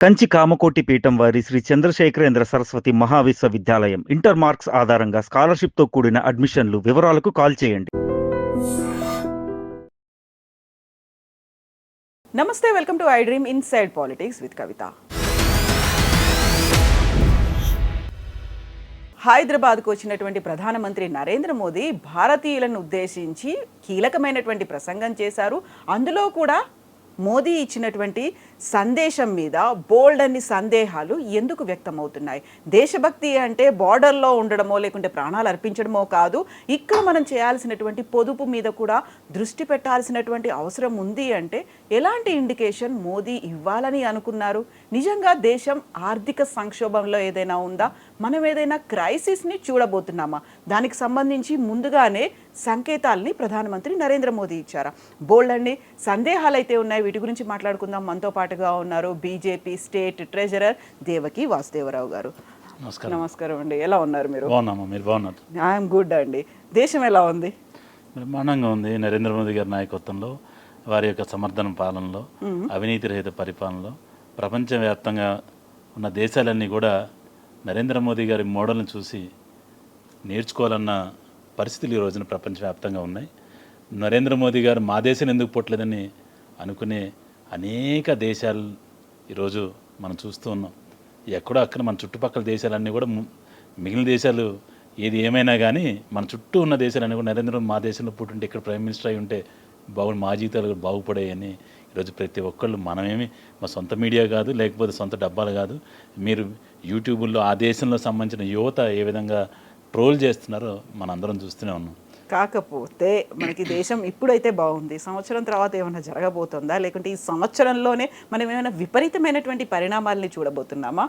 కంచి కామకోటి పీఠం వారి Sri Chandrasekharendra Saraswathi Mahavishwavidyalaya inter marks ఆధారంగా స్కాలర్షిప్తో కూడిన అడ్మిషన్లు. వివరాలకు కాల్ చేయండి. నమస్తే, welcome to I dream inside politics with Kavitha. హైదరాబాద్కు వచ్చినటువంటి ప్రధానమంత్రి నరేంద్ర మోదీ భారతీయులను ఉద్దేశించి కీలకమైనటువంటి ప్రసంగం చేశారు. అందులో కూడా మోదీ ఇచ్చినటువంటి సందేశం మీద బోల్డ్ అన్ని సందేహాలు ఎందుకు వ్యక్తమవుతున్నాయి? దేశభక్తి అంటే బార్డర్లో ఉండడమో లేకుంటే ప్రాణాలు అర్పించడమో కాదు. ఇక్కడ మనం చేయాల్సినటువంటి పొదుపు మీద కూడా దృష్టి పెట్టాల్సినటువంటి అవసరం ఉంది. అంటే ఎలాంటి ఇండికేషన్ మోదీ ఇవ్వాలని అనుకున్నారు? నిజంగా దేశం ఆర్థిక సంక్షోభంలో ఏదైనా ఉందా? మనం ఏదైనా క్రైసిస్ని చూడబోతున్నామా? దానికి సంబంధించి ముందుగానే సంకేతాలని ప్రధానమంత్రి నరేంద్ర మోదీ ఇచ్చారా? బోల్డ్ అన్ని సందేహాలు అయితే ఉన్నాయి. వీటి గురించి మాట్లాడుకుందాం. మనతో పాటుగా ఉన్నారు BJP state treasurer Devaki Vasudevarao గారు. నమస్కారం అండి. ఎలా ఉన్నారు మీరు? ఐఎమ్ గుడ్ అండి. దేశం ఎలా ఉంది? బ్రహ్మాండంగా ఉంది. నరేంద్ర మోదీ గారి నాయకత్వంలో, వారి యొక్క సమర్థన పాలనలో, అవినీతి రహిత పరిపాలనలో ప్రపంచవ్యాప్తంగా ఉన్న దేశాలన్నీ కూడా నరేంద్ర మోదీ గారి మోడల్ని చూసి నేర్చుకోవాలన్న పరిస్థితులు ఈ రోజున ప్రపంచవ్యాప్తంగా ఉన్నాయి. నరేంద్ర మోదీ గారు మా దేశం ఎందుకు పుట్టలేదని అనుకునే అనేక దేశాలు ఈరోజు మనం చూస్తూ ఉన్నాం. ఎక్కడో అక్కడ మన చుట్టుపక్కల దేశాలన్నీ కూడా, మిగిలిన దేశాలు ఏది ఏమైనా కానీ మన చుట్టూ ఉన్న దేశాలన్నీ కూడా నరేంద్ర మా దేశంలో పుట్టుంటే, ఇక్కడ ప్రైమ్ మినిస్టర్ అయి ఉంటే మా జీవితాలు బాగుపడాయని ఈరోజు ప్రతి ఒక్కళ్ళు, మనమేమి మా సొంత మీడియా కాదు, లేకపోతే సొంత డబ్బాలు కాదు, మీరు యూట్యూబుల్లో ఆ దేశంలో సంబంధించిన యువత ఏ విధంగా ట్రోల్ చేస్తున్నారో మనందరం చూస్తూనే ఉన్నాం. కాకపోతే మనకి దేశం ఇప్పుడైతే బాగుంది. సంవత్సరం తర్వాత ఏమైనా జరగబోతుందా? లేకుంటే ఈ సంవత్సరంలోనే మనం ఏమైనా విపరీతమైనటువంటి పరిణామాలని చూడబోతున్నామా?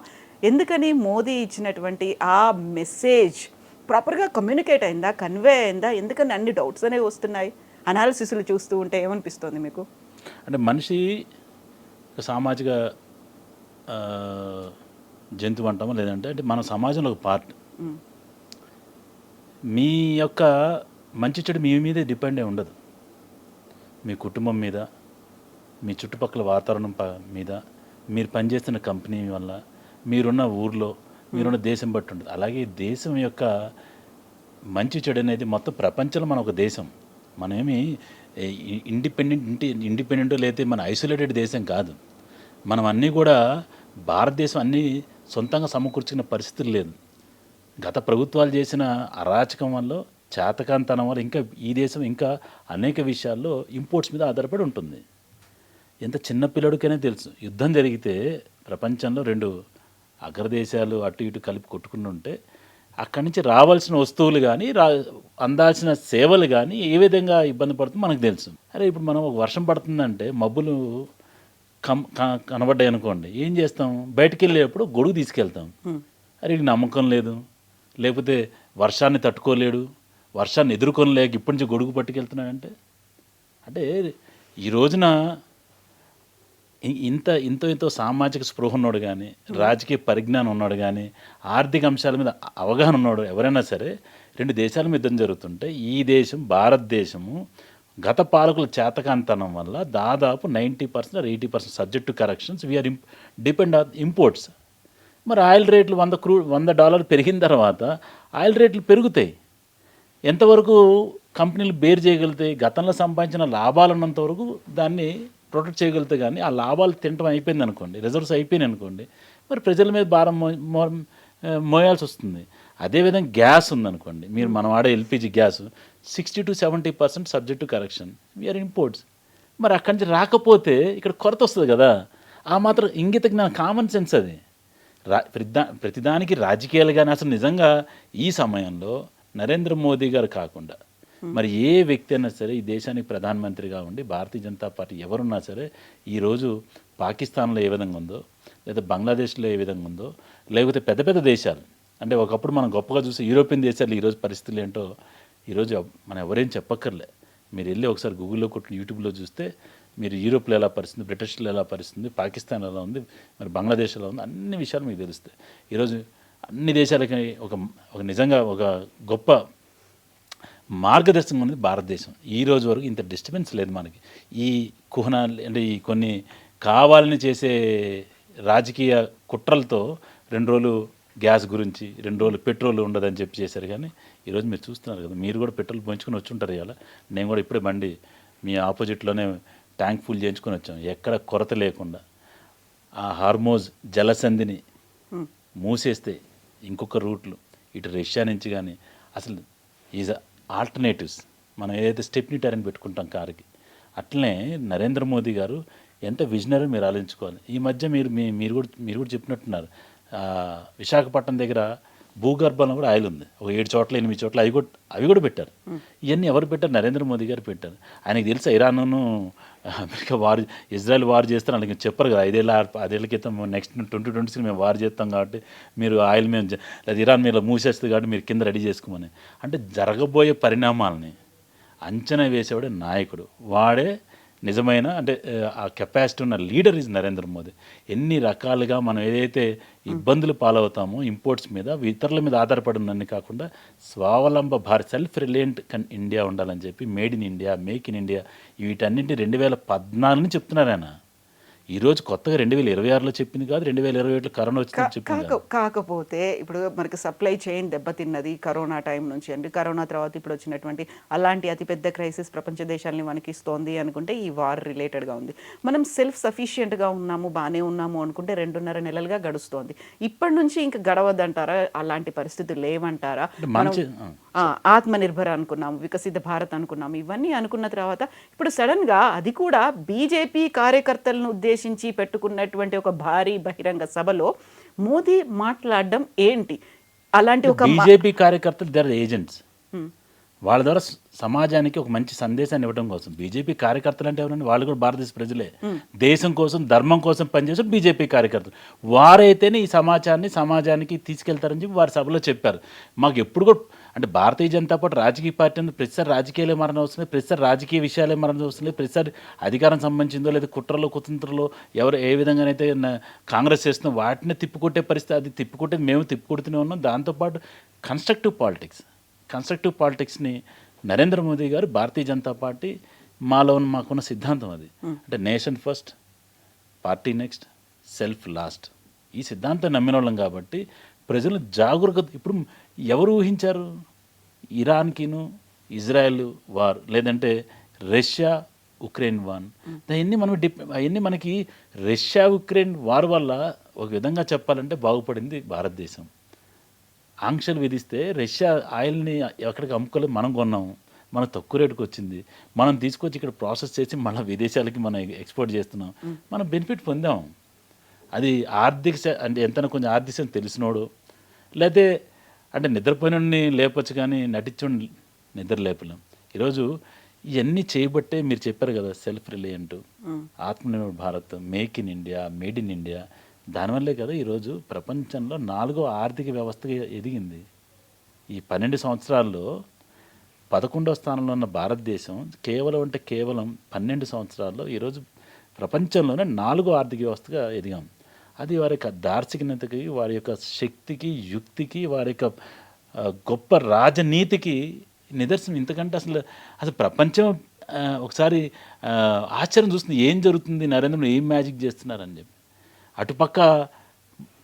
ఎందుకని మోదీ ఇచ్చినటువంటి ఆ మెసేజ్ ప్రాపర్గా కమ్యూనికేట్ అయిందా, కన్వే అయిందా? ఎందుకని అన్ని డౌట్స్ అనేవి వస్తున్నాయి? అనాలిసిస్లు చూస్తూ ఉంటే ఏమనిపిస్తుంది మీకు? అంటే మనిషి సామాజిక జంతువు అంటామా, లేదంటే అంటే మన సమాజంలో ఒక పార్ట్. మీ యొక్క మంచి చెడు మీ మీదే డిపెండ్ అయి ఉండదు. మీ కుటుంబం మీద, మీ చుట్టుపక్కల వాతావరణం మీద, మీరు పనిచేస్తున్న కంపెనీ వల్ల, మీరున్న ఊర్లో, మీరున్న దేశం బట్టి ఉండదు. అలాగే దేశం యొక్క మంచి చెడు అనేది మొత్తం ప్రపంచంలో మన ఒక దేశం. మనమేమి ఇండిపెండెంట్ లేకపోతే మన ఐసోలేటెడ్ దేశం కాదు. మనం అన్నీ కూడా భారతదేశం అన్నీ సొంతంగా సమకూర్చుకున్న పరిస్థితులు లేదు. గత ప్రభుత్వాలు చేసిన అరాచకం వల్ల, చేతకాంతనం వల్ల ఇంకా ఈ దేశం ఇంకా అనేక విషయాల్లో ఇంపోర్ట్స్ మీద ఆధారపడి ఉంటుంది. ఎంత చిన్న పిల్లడికైనా తెలుసు, యుద్ధం జరిగితే ప్రపంచంలో రెండు అగ్రదేశాలు అటు ఇటు కలిపి కొట్టుకుని ఉంటే అక్కడి నుంచి రావాల్సిన వస్తువులు కానీ, అందాల్సిన సేవలు కానీ ఏ విధంగా ఇబ్బంది పడుతుందో మనకు తెలుసు. అరే ఇప్పుడు మనం ఒక వర్షం పడుతుందంటే మబ్బులు కనబడ్డాయి అనుకోండి, ఏం చేస్తాం? బయటికి వెళ్ళేటప్పుడు గొడుగు తీసుకెళ్తాం. అరే ఇది నమ్మకం లేదు, లేకపోతే వర్షాన్ని తట్టుకోలేడు, వర్షాన్ని ఎదుర్కొనలేక ఇప్పటి నుంచి గొడుగు పట్టుకెళ్తున్నాడంటే, అంటే ఈ రోజున ఇంతో సామాజిక స్పృహ ఉన్నాడు కానీ, రాజకీయ పరిజ్ఞానం ఉన్నాడు కానీ, ఆర్థిక అంశాల మీద అవగాహన ఉన్నాడు ఎవరైనా సరే, రెండు దేశాల మీద యుద్ధం జరుగుతుంటే ఈ దేశం, భారతదేశము గత పాలకుల చేతకాంతనం వల్ల దాదాపు 90% or 80% subject to corrections we are depend on imports. మరి ఆయిల్ రేట్లు $100 పెరిగిన తర్వాత ఆయిల్ రేట్లు పెరుగుతాయి. ఎంతవరకు కంపెనీలు బేర్ చేయగలుగుతాయి? గతంలో సంపాదించిన లాభాలు ఉన్నంత వరకు దాన్ని ప్రొటెక్ట్ చేయగలుగుతాయి. కానీ ఆ లాభాలు తినటం అయిపోయింది అనుకోండి, రిజర్వ్స్ అయిపోయినాయి అనుకోండి, మరి ప్రజల మీద భారం మోయాల్సి వస్తుంది. అదేవిధంగా గ్యాస్ ఉందనుకోండి, మీరు మనం వాడే LPG gas 60 to 70% subject to correction we are imports. మరి అక్కడి నుంచి రాకపోతే ఇక్కడ కొరత వస్తుంది కదా. ఆ మాత్రం ఇంగిత జ్ఞానం, కామన్ సెన్స్ అది. ప్రతిదానికి రాజకీయాలు కానీ, అసలు నిజంగా ఈ సమయంలో నరేంద్ర మోదీ గారు కాకుండా మరి ఏ వ్యక్తి అయినా సరే ఈ దేశానికి ప్రధానమంత్రిగా ఉండి, భారతీయ జనతా పార్టీ ఎవరున్నా సరే, ఈరోజు పాకిస్తాన్లో ఏ విధంగా ఉందో, లేదా బంగ్లాదేశ్లో ఏ విధంగా ఉందో, లేకపోతే పెద్ద పెద్ద దేశాలు, అంటే ఒకప్పుడు మనం గొప్పగా చూసి యూరోపియన్ దేశాలు ఈరోజు పరిస్థితులు ఏంటో ఈరోజు మనం ఎవరేం చెప్పక్కర్లే. మీరు వెళ్ళి ఒకసారి గూగుల్లో కొట్టి యూట్యూబ్లో చూస్తే మీరు యూరోప్లో ఎలా పరిస్థితుంది, బ్రిటిష్లో ఎలా పరిస్థితుంది, పాకిస్తాన్ ఎలా ఉంది, మరి బంగ్లాదేశ్ ఎలా ఉంది, అన్ని విషయాలు మీకు తెలుస్తాయి. ఈరోజు అన్ని దేశాలకి ఒక నిజంగా ఒక గొప్ప మార్గదర్శకం అనేది భారతదేశం. ఈ రోజు వరకు ఇంత డిస్టర్బెన్స్ లేదు మనకి. ఈ కుహనాలు అంటే ఈ కొన్ని కావాలని చేసే రాజకీయ కుట్రలతో 2 రోజులు గ్యాస్ గురించి 2 రోజులు పెట్రోల్ ఉండదని చెప్పి చేశారు. కానీ ఈరోజు మీరు చూస్తున్నారు కదా, మీరు కూడా పెట్రోల్ పోయించుకొని వచ్చి ఉంటారు ఇవాళ. నేను కూడా ఇప్పుడే బండి మీ ఆపోజిట్లోనే ట్యాంక్ ఫుల్ చేయించుకొని వచ్చాం, ఎక్కడ కొరత లేకుండా. ఆ హార్మోజ్ జలసంధిని మూసేస్తే ఇంకొక రూట్లు ఇటు రష్యా నుంచి కానీ అసలు ఈజ్ ఆల్టర్నేటివ్స్. మనం ఏదైతే స్టెప్నీ టైర్ని పెట్టుకుంటాం కారుకి, అట్లనే నరేంద్ర మోదీ గారు ఎంత విజనరీ మీరు ఆలోచించుకోవాలి. ఈ మధ్య మీరు కూడా చెప్పినట్టున్నారు, విశాఖపట్నం దగ్గర భూగర్భంలో కూడా ఆయిల్ ఉంది, ఒక 7 చోట్ల 8 చోట్ల అవి కూడా పెట్టారు. ఇవన్నీ ఎవరు పెట్టారు? నరేంద్ర మోదీ గారు పెట్టారు. ఆయనకి తెలుసా ఇరాన్ను అమెరికా ఇజ్రాయెల్ వార్ చేస్తారు, అలాగే చెప్పరు కదా 5 ఏళ్ల క్రితం నెక్స్ట్ 2026 మేము వార్ చేస్తాం కాబట్టి మీరు ఆయిల్ మేము లేదా ఇరాన్ మీద మూసేస్తుంది కాబట్టి మీరు కింద రెడీ చేసుకోమని. అంటే జరగబోయే పరిణామాలని అంచనా వేసేవాడే నాయకుడు, వాడే నిజమైన అంటే ఆ కెపాసిటీ ఉన్న లీడర్ ఈజ్ నరేంద్ర మోదీ. ఎన్ని రకాలుగా మనం ఏదైతే ఇబ్బందులు పాలవుతామో ఇంపోర్ట్స్ మీద, ఇతరుల మీద ఆధారపడి ఉన్నన్ని కాకుండా స్వావలంబ భారత్, సెల్ఫ్ రిలయంట్ ఇండియా ఉండాలని చెప్పి made in India, make in India వీటన్నింటి 2014 నుంచి చెప్తున్నారు ఆయన. ఈరోజు కొత్తగా 2026లో చెప్పింది కాదు, 2027లో కరోనా వచ్చిందని చెప్పింది కాదు. కాకపోతే ఇప్పుడు మనకి సప్లై చైన్ దెబ్బతిన్నది కరోనా టైం నుంచి అండి. కరోనా తర్వాత ఇప్పుడు వచ్చినటువంటి అలాంటి అతిపెద్ద క్రైసిస్ ప్రపంచ దేశాలని వణికిస్తోంది అనుకుంటే ఈ వార్ రిలేటెడ్గా ఉంది. మనం సెల్ఫ్ సఫిషియెంట్గా ఉన్నాము, బాగానే ఉన్నాము అనుకుంటే 2.5 నెలలుగా గడుస్తోంది. ఇప్పటి నుంచి ఇంకా గడవద్దంటారా? అలాంటి పరిస్థితులు లేవంటారా? ఆత్మనిర్భర్ అనుకున్నాము, వికసిత భారత్ అనుకున్నాము, ఇవన్నీ అనుకున్న తర్వాత ఇప్పుడు సడన్గా అది కూడా బీజేపీ కార్యకర్తలను ఉద్దేశించి పెట్టుకున్నటువంటి ఒక భారీ బహిరంగ సభలో మోదీ మాట్లాడడం ఏంటి? అలాంటి ఒక బీజేపీ కార్యకర్తలు దే ఆర్ ఏజెంట్స్. వాళ్ళ ద్వారా సమాజానికి ఒక మంచి సందేశాన్ని ఇవ్వడం కోసం. బీజేపీ కార్యకర్తలు అంటే ఎవరండి? వాళ్ళు కూడా భారతదేశ ప్రజలే. దేశం కోసం, ధర్మం కోసం పనిచేసే బీజేపీ కార్యకర్తలు వారైతేనే ఈ సమాజానికి తీసుకెళ్తారని చెప్పి వారి సభలో చెప్పారు. మాకు ఎప్పుడు కూడా అంటే భారతీయ జనతా పార్టీ రాజకీయ పార్టీ అంటే ప్రతిసారి రాజకీయాలే మరణం వస్తుంది, ప్రతిసారి రాజకీయ విషయాలే మరణం వస్తుంది, ప్రతిసారి అధికారం సంబంధించిందో లేదా కుట్రలో కుతంత్రలో ఎవరు ఏ విధంగానైతే కాంగ్రెస్ చేస్తుందో వాటిని తిప్పుకొట్టే పరిస్థితి, అది తిప్పుకొట్టే మేము తిప్పుకొడుతూనే ఉన్నాం. దాంతోపాటు కన్స్ట్రక్టివ్ పాలిటిక్స్ని నరేంద్ర మోదీ గారు, భారతీయ జనతా పార్టీ మాకున్న సిద్ధాంతం అది. అంటే nation first, party next, self last. ఈ సిద్ధాంతం నమ్మిన వాళ్ళం కాబట్టి ప్రజలు జాగరూకత. ఇప్పుడు ఎవరు ఊహించారు ఇరాన్కిను ఇజ్రాయెల్ వార్, లేదంటే రష్యా ఉక్రెయిన్ వార్? అవన్నీ మనకి రష్యా ఉక్రెయిన్ వార్ వల్ల ఒక విధంగా చెప్పాలంటే బాగుపడింది భారతదేశం. ఆంక్షలు విధిస్తే రష్యా ఆయిల్ని ఎక్కడికి అమ్ముకోలేదు, మనం కొన్నాము, మనం తక్కువ రేటుకి వచ్చింది, మనం తీసుకొచ్చి ఇక్కడ ప్రాసెస్ చేసి మళ్ళీ విదేశాలకి మనం ఎక్స్పోర్ట్ చేస్తున్నాం, మనం బెనిఫిట్ పొందాం. అది అంటే ఎంత కొంచెం ఆర్థిక తెలిసినోడు, లేకపోతే అంటే నిద్రపోయినోడిని లేపచ్చు కానీ నటించండి నిద్ర లేపలేం. ఈరోజు ఇవన్నీ చేయబట్టే మీరు చెప్పారు కదా, self reliant, Atmanirbhar Bharat, make in India, made in India. దానివల్లే కదా ఈరోజు ప్రపంచంలో 4వ ఆర్థిక వ్యవస్థగా ఎదిగింది. ఈ 12 సంవత్సరాల్లో 11వ స్థానంలో ఉన్న భారతదేశం కేవలం 12 సంవత్సరాల్లో ఈరోజు ప్రపంచంలోనే 4వ ఆర్థిక వ్యవస్థగా ఎదిగాం. అది వారి యొక్క దార్శనికతకి, వారి యొక్క శక్తికి, యుక్తికి, వారి యొక్క గొప్ప రాజనీతికి నిదర్శనం. ఇంతకంటే అసలు ప్రపంచం ఒకసారి ఆశ్చర్యం చూస్తుంది, ఏం జరుగుతుంది, నరేంద్ర మోదీ ఏం మ్యాజిక్ చేస్తున్నారని చెప్పి. అటుపక్క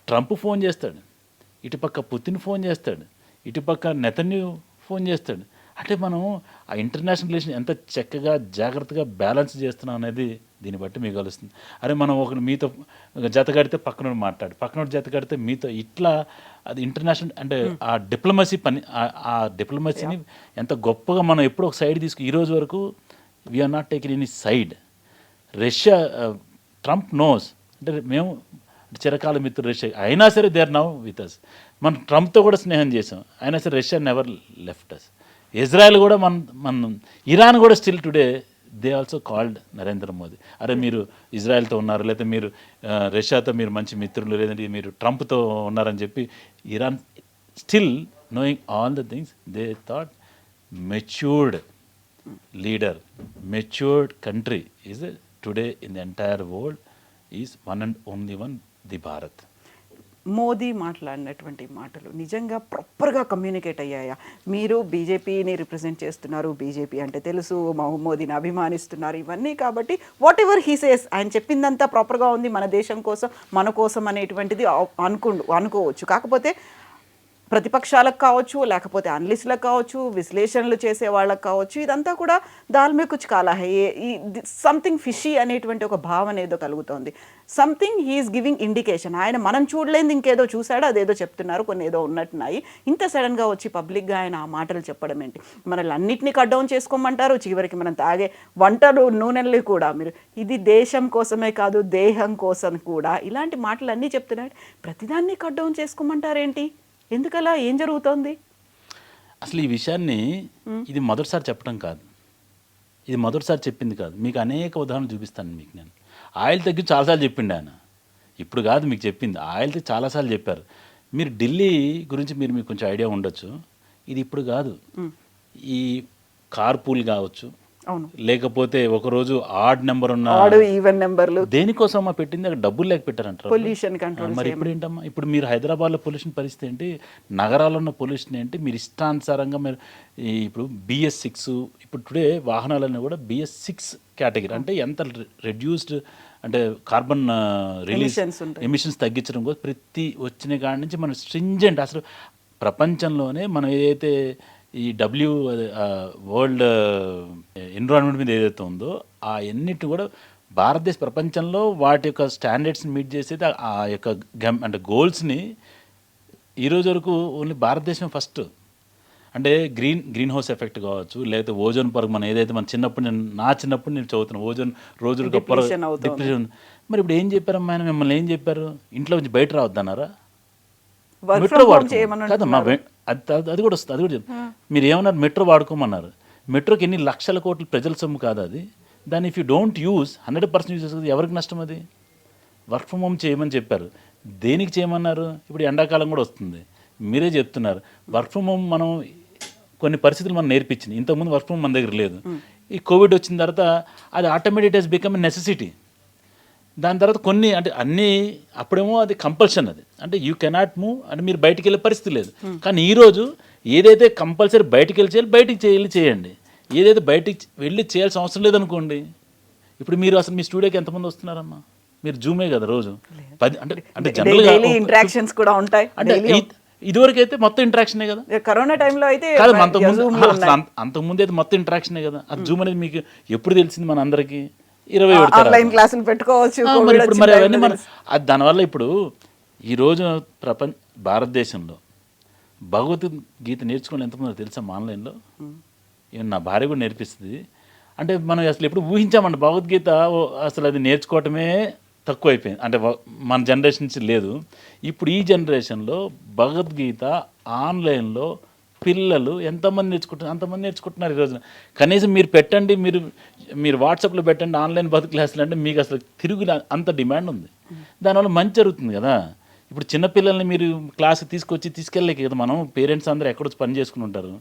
ట్రంప్ ఫోన్ చేస్తాడు, ఇటుపక్క పుతిన్ ఫోన్ చేస్తాడు, ఇటుపక్క నెతన్యాహు ఫోన్ చేస్తాడు. అంటే మనం ఆ ఇంటర్నేషనల్ రిలేషన్ ఎంత చక్కగా జాగ్రత్తగా బ్యాలెన్స్ చేస్తున్నాం అనేది దీన్ని బట్టి మీకు కలుస్తుంది. అరే మనం ఒకరు మీతో జత కడితే పక్కనోడు మాట్లాడు, పక్కనోడు జత కడితే మీతో, ఇట్లా అది ఇంటర్నేషనల్ అంటే ఆ డిప్లొమసీ ఆ డిప్లొమసీని ఎంత గొప్పగా మనం ఎప్పుడు ఒక సైడ్ ఈరోజు వరకు we are not taking any side. Russia Trump knows అంటే మేము చిరకాల మిత్రులు రష్యా, అయినా సరే they are now with us. మనం ట్రంప్తో కూడా స్నేహం చేసాం, అయినా సరే Russia never left us. Israel కూడా మన ఇరాన్ కూడా still today they also called Narendra Modi. అరే మీరు ఇజ్రాయెల్తో ఉన్నారు, లేకపోతే మీరు రష్యాతో మీరు మంచి మిత్రులు, లేదంటే మీరు ట్రంప్తో ఉన్నారని చెప్పి Iran still knowing all the things, they thought matured leader, matured country is today in the entire world is one and only one, the Bharat. Modi మాట్లాడినటువంటి మాటలు నిజంగా ప్రాపర్గా కమ్యూనికేట్ అయ్యాయా? మీరు బీజేపీని రిప్రజెంట్ చేస్తున్నారు, బీజేపీ అంటే తెలుసు, మోదీని అభిమానిస్తున్నారు, ఇవన్నీ కాబట్టి వాట్ ఎవర్ హీ సేస్ ఆయన చెప్పిందంతా ప్రాపర్గా ఉంది, మన దేశం కోసం మన కోసం అనేటువంటిది అనుకోవచ్చు. కాకపోతే ప్రతిపక్షాలకు కావచ్చు, లేకపోతే అనలిస్టులకు కావచ్చు, విశ్లేషణలు చేసే వాళ్ళకు కావచ్చు, ఇదంతా కూడా దాల్మే కుచ్ కాలా హై, సంథింగ్ ఫిషీ అనేటువంటి ఒక భావన ఏదో కలుగుతోంది. Something he's giving indication. ఆయన మనం చూడలేని ఇంకేదో చూశాడో అదేదో చెప్తున్నారు, కొన్ని ఏదో ఉన్నట్టున్నాయి. ఇంత సడన్గా వచ్చి పబ్లిక్గా ఆయన ఆ మాటలు చెప్పడం ఏంటి? మనల్ని అన్నింటినీ కట్ డౌన్ చేసుకోమంటారు, చివరికి మనం తాగే వంటలు నూనెలు కూడా మీరు ఇది దేశం కోసమే కాదు దేహం కోసం కూడా ఇలాంటి మాటలు అన్నీ చెప్తున్నాడు. ప్రతిదాన్ని కట్ డౌన్ చేసుకోమంటారేంటి? ఎందుకలా? ఏం జరుగుతోంది? అసలు ఈ విషయాన్ని ఇది మొదటిసారి చెప్పడం కాదు, ఇది మొదటిసారి చెప్పింది కాదు. మీకు అనేక ఉదాహరణలు చూపిస్తాను. మీకు నేను ఆయిల్ తగ్గి చాలాసార్లు చెప్పిండు ఆయన, ఇప్పుడు కాదు మీకు చెప్పింది. ఆయిల్ తగ్గి చాలాసార్లు చెప్పారు. మీరు ఢిల్లీ గురించి మీకు కొంచెం ఐడియా ఉండొచ్చు. ఇది ఇప్పుడు కాదు, ఈ కార్పూల్ కావచ్చు, అవును, లేకపోతే ఒకరోజు ఆడ్ నెంబర్ ఉన్న ఈవెన్ నెంబర్లు దేనికోసం పెట్టింది, అక్కడ డబ్బులు లేక పెట్టారంటారు. Pollution control. మరి ఇప్పుడు ఏంటమ్మా, ఇప్పుడు మీరు హైదరాబాద్లో పొల్యూషన్ పరిస్థితి ఏంటి, నగరాల్లో ఉన్న పొల్యూషన్ ఏంటి, మీరు ఇష్టానుసారంగా మీరు ఇప్పుడు BS6 ఇప్పుడు టుడే వాహనాలన్నీ కూడా BS6 కేటగిరీ, అంటే ఎంత రెడ్యూస్డ్ అంటే కార్బన్ రిలీజ్ ఎమిషన్స్ తగ్గించడం కోసం ప్రతి వచ్చిన కాడి నుంచి మనం స్ట్రింజెంట్, అసలు ప్రపంచంలోనే మనం ఏదైతే ఈ వరల్డ్ ఎన్విరాన్మెంట్ మీద ఏదైతే ఉందో ఆ ఎన్నిటి కూడా భారతదేశ ప్రపంచంలో వాటి యొక్క స్టాండర్డ్స్ని మీట్ చేసేది ఆ యొక్క అంటే గోల్స్ని ఈరోజు వరకు ఓన్లీ భారతదేశం ఫస్ట్. అంటే గ్రీన్ హౌస్ ఎఫెక్ట్ కావచ్చు, లేకపోతే ఓజోన్ పొర, మనం ఏదైతే మన నా చిన్నప్పుడు నేను చదువుతున్నాను, ఓజోన్ రోజులు డిప్రెషన్. మరి ఇప్పుడు ఏం చెప్పారమ్మా ఆయన, మిమ్మల్ని ఏం చెప్పారు, ఇంట్లో నుంచి బయట రావద్దన్నారా? మెట్రో వాడుకోమా, అది కూడా వస్తుంది, అది కూడా మీరు ఏమన్నారు, మెట్రో వాడుకోమన్నారు. మెట్రోకి ఎన్ని లక్షల కోట్ల ప్రజల సొమ్ము కాదు అది. దాన్ని if you don't use 100% use చేస్తుంది, ఎవరికి నష్టం అది? వర్క్ ఫ్రమ్ హోమ్ చేయమని చెప్పారు, దేనికి చేయమన్నారు? ఇప్పుడు ఎండాకాలం కూడా వస్తుంది, మీరే చెప్తున్నారు వర్క్ ఫ్రమ్ హోమ్. మనం కొన్ని పరిస్థితులు మనం నేర్పించింది, ఇంతకుముందు వర్క్ ఫ్రమ్ హోమ్ మన దగ్గర లేదు. ఈ కోవిడ్ వచ్చిన తర్వాత అది automatic has become a necessity. దాని తర్వాత కొన్ని అంటే అన్నీ అప్పుడేమో అది కంపల్షన్, అది అంటే యూ కెనాట్ మూవ్ అంటే మీరు బయటికి వెళ్ళే పరిస్థితి లేదు. కానీ ఈరోజు ఏదైతే కంపల్సరీ బయటికి వెళ్ళి చేయాలి, బయటికి చేయండి. ఏదైతే బయటికి వెళ్ళి చేయాల్సిన అవసరం లేదనుకోండి. ఇప్పుడు మీరు అసలు మీ స్టూడియోకి ఎంతమంది వస్తున్నారమ్మా? మీరు జూమే కదా రోజు 10 అంటే జనరల్గా ఇంటరాక్షన్స్ కూడా ఉంటాయి. అంటే ఇదివరకు అయితే మొత్తం ఇంటరాక్షనే కదా, కరోనా టైంలో అయితే కాదు, అంతకుముందు అయితే మొత్తం ఇంటరాక్షనే కదా. అది జూమ్ అనేది మీకు ఎప్పుడు తెలిసింది మన అందరికీ? 20 ఆన్లైన్ క్లాసులు పెట్టుకోవచ్చు. మరి అవన్నీ మన దానివల్ల ఇప్పుడు ఈరోజు భారతదేశంలో భగవద్గీత నేర్చుకోవాలి ఎంతమంది తెలుసా ఆన్లైన్లో? ఈవెన్ నా భార్య కూడా నేర్పిస్తుంది. అంటే మనం అసలు ఎప్పుడు ఊహించామండి భగవద్గీత అసలు అది నేర్చుకోవటమే తక్కువ అయిపోయింది, అంటే మన జనరేషన్ నుంచి లేదు. ఇప్పుడు ఈ జనరేషన్లో భగవద్గీత ఆన్లైన్లో పిల్లలు ఎంతమంది నేర్చుకుంటున్నారు, అంతమంది నేర్చుకుంటున్నారు ఈ రోజున. కనీసం మీరు పెట్టండి, మీరు వాట్సాప్లో పెట్టండి ఆన్లైన్ భగవద్ క్లాసులు, అంటే మీకు అసలు తిరుగు అంత డిమాండ్ ఉంది. దానివల్ల మంచి జరుగుతుంది కదా. ఇప్పుడు చిన్నపిల్లల్ని మీరు క్లాస్కి తీసుకెళ్ళలేక కదా, మనం పేరెంట్స్ అందరూ ఎక్కడొచ్చి పని చేసుకుని ఉంటారు.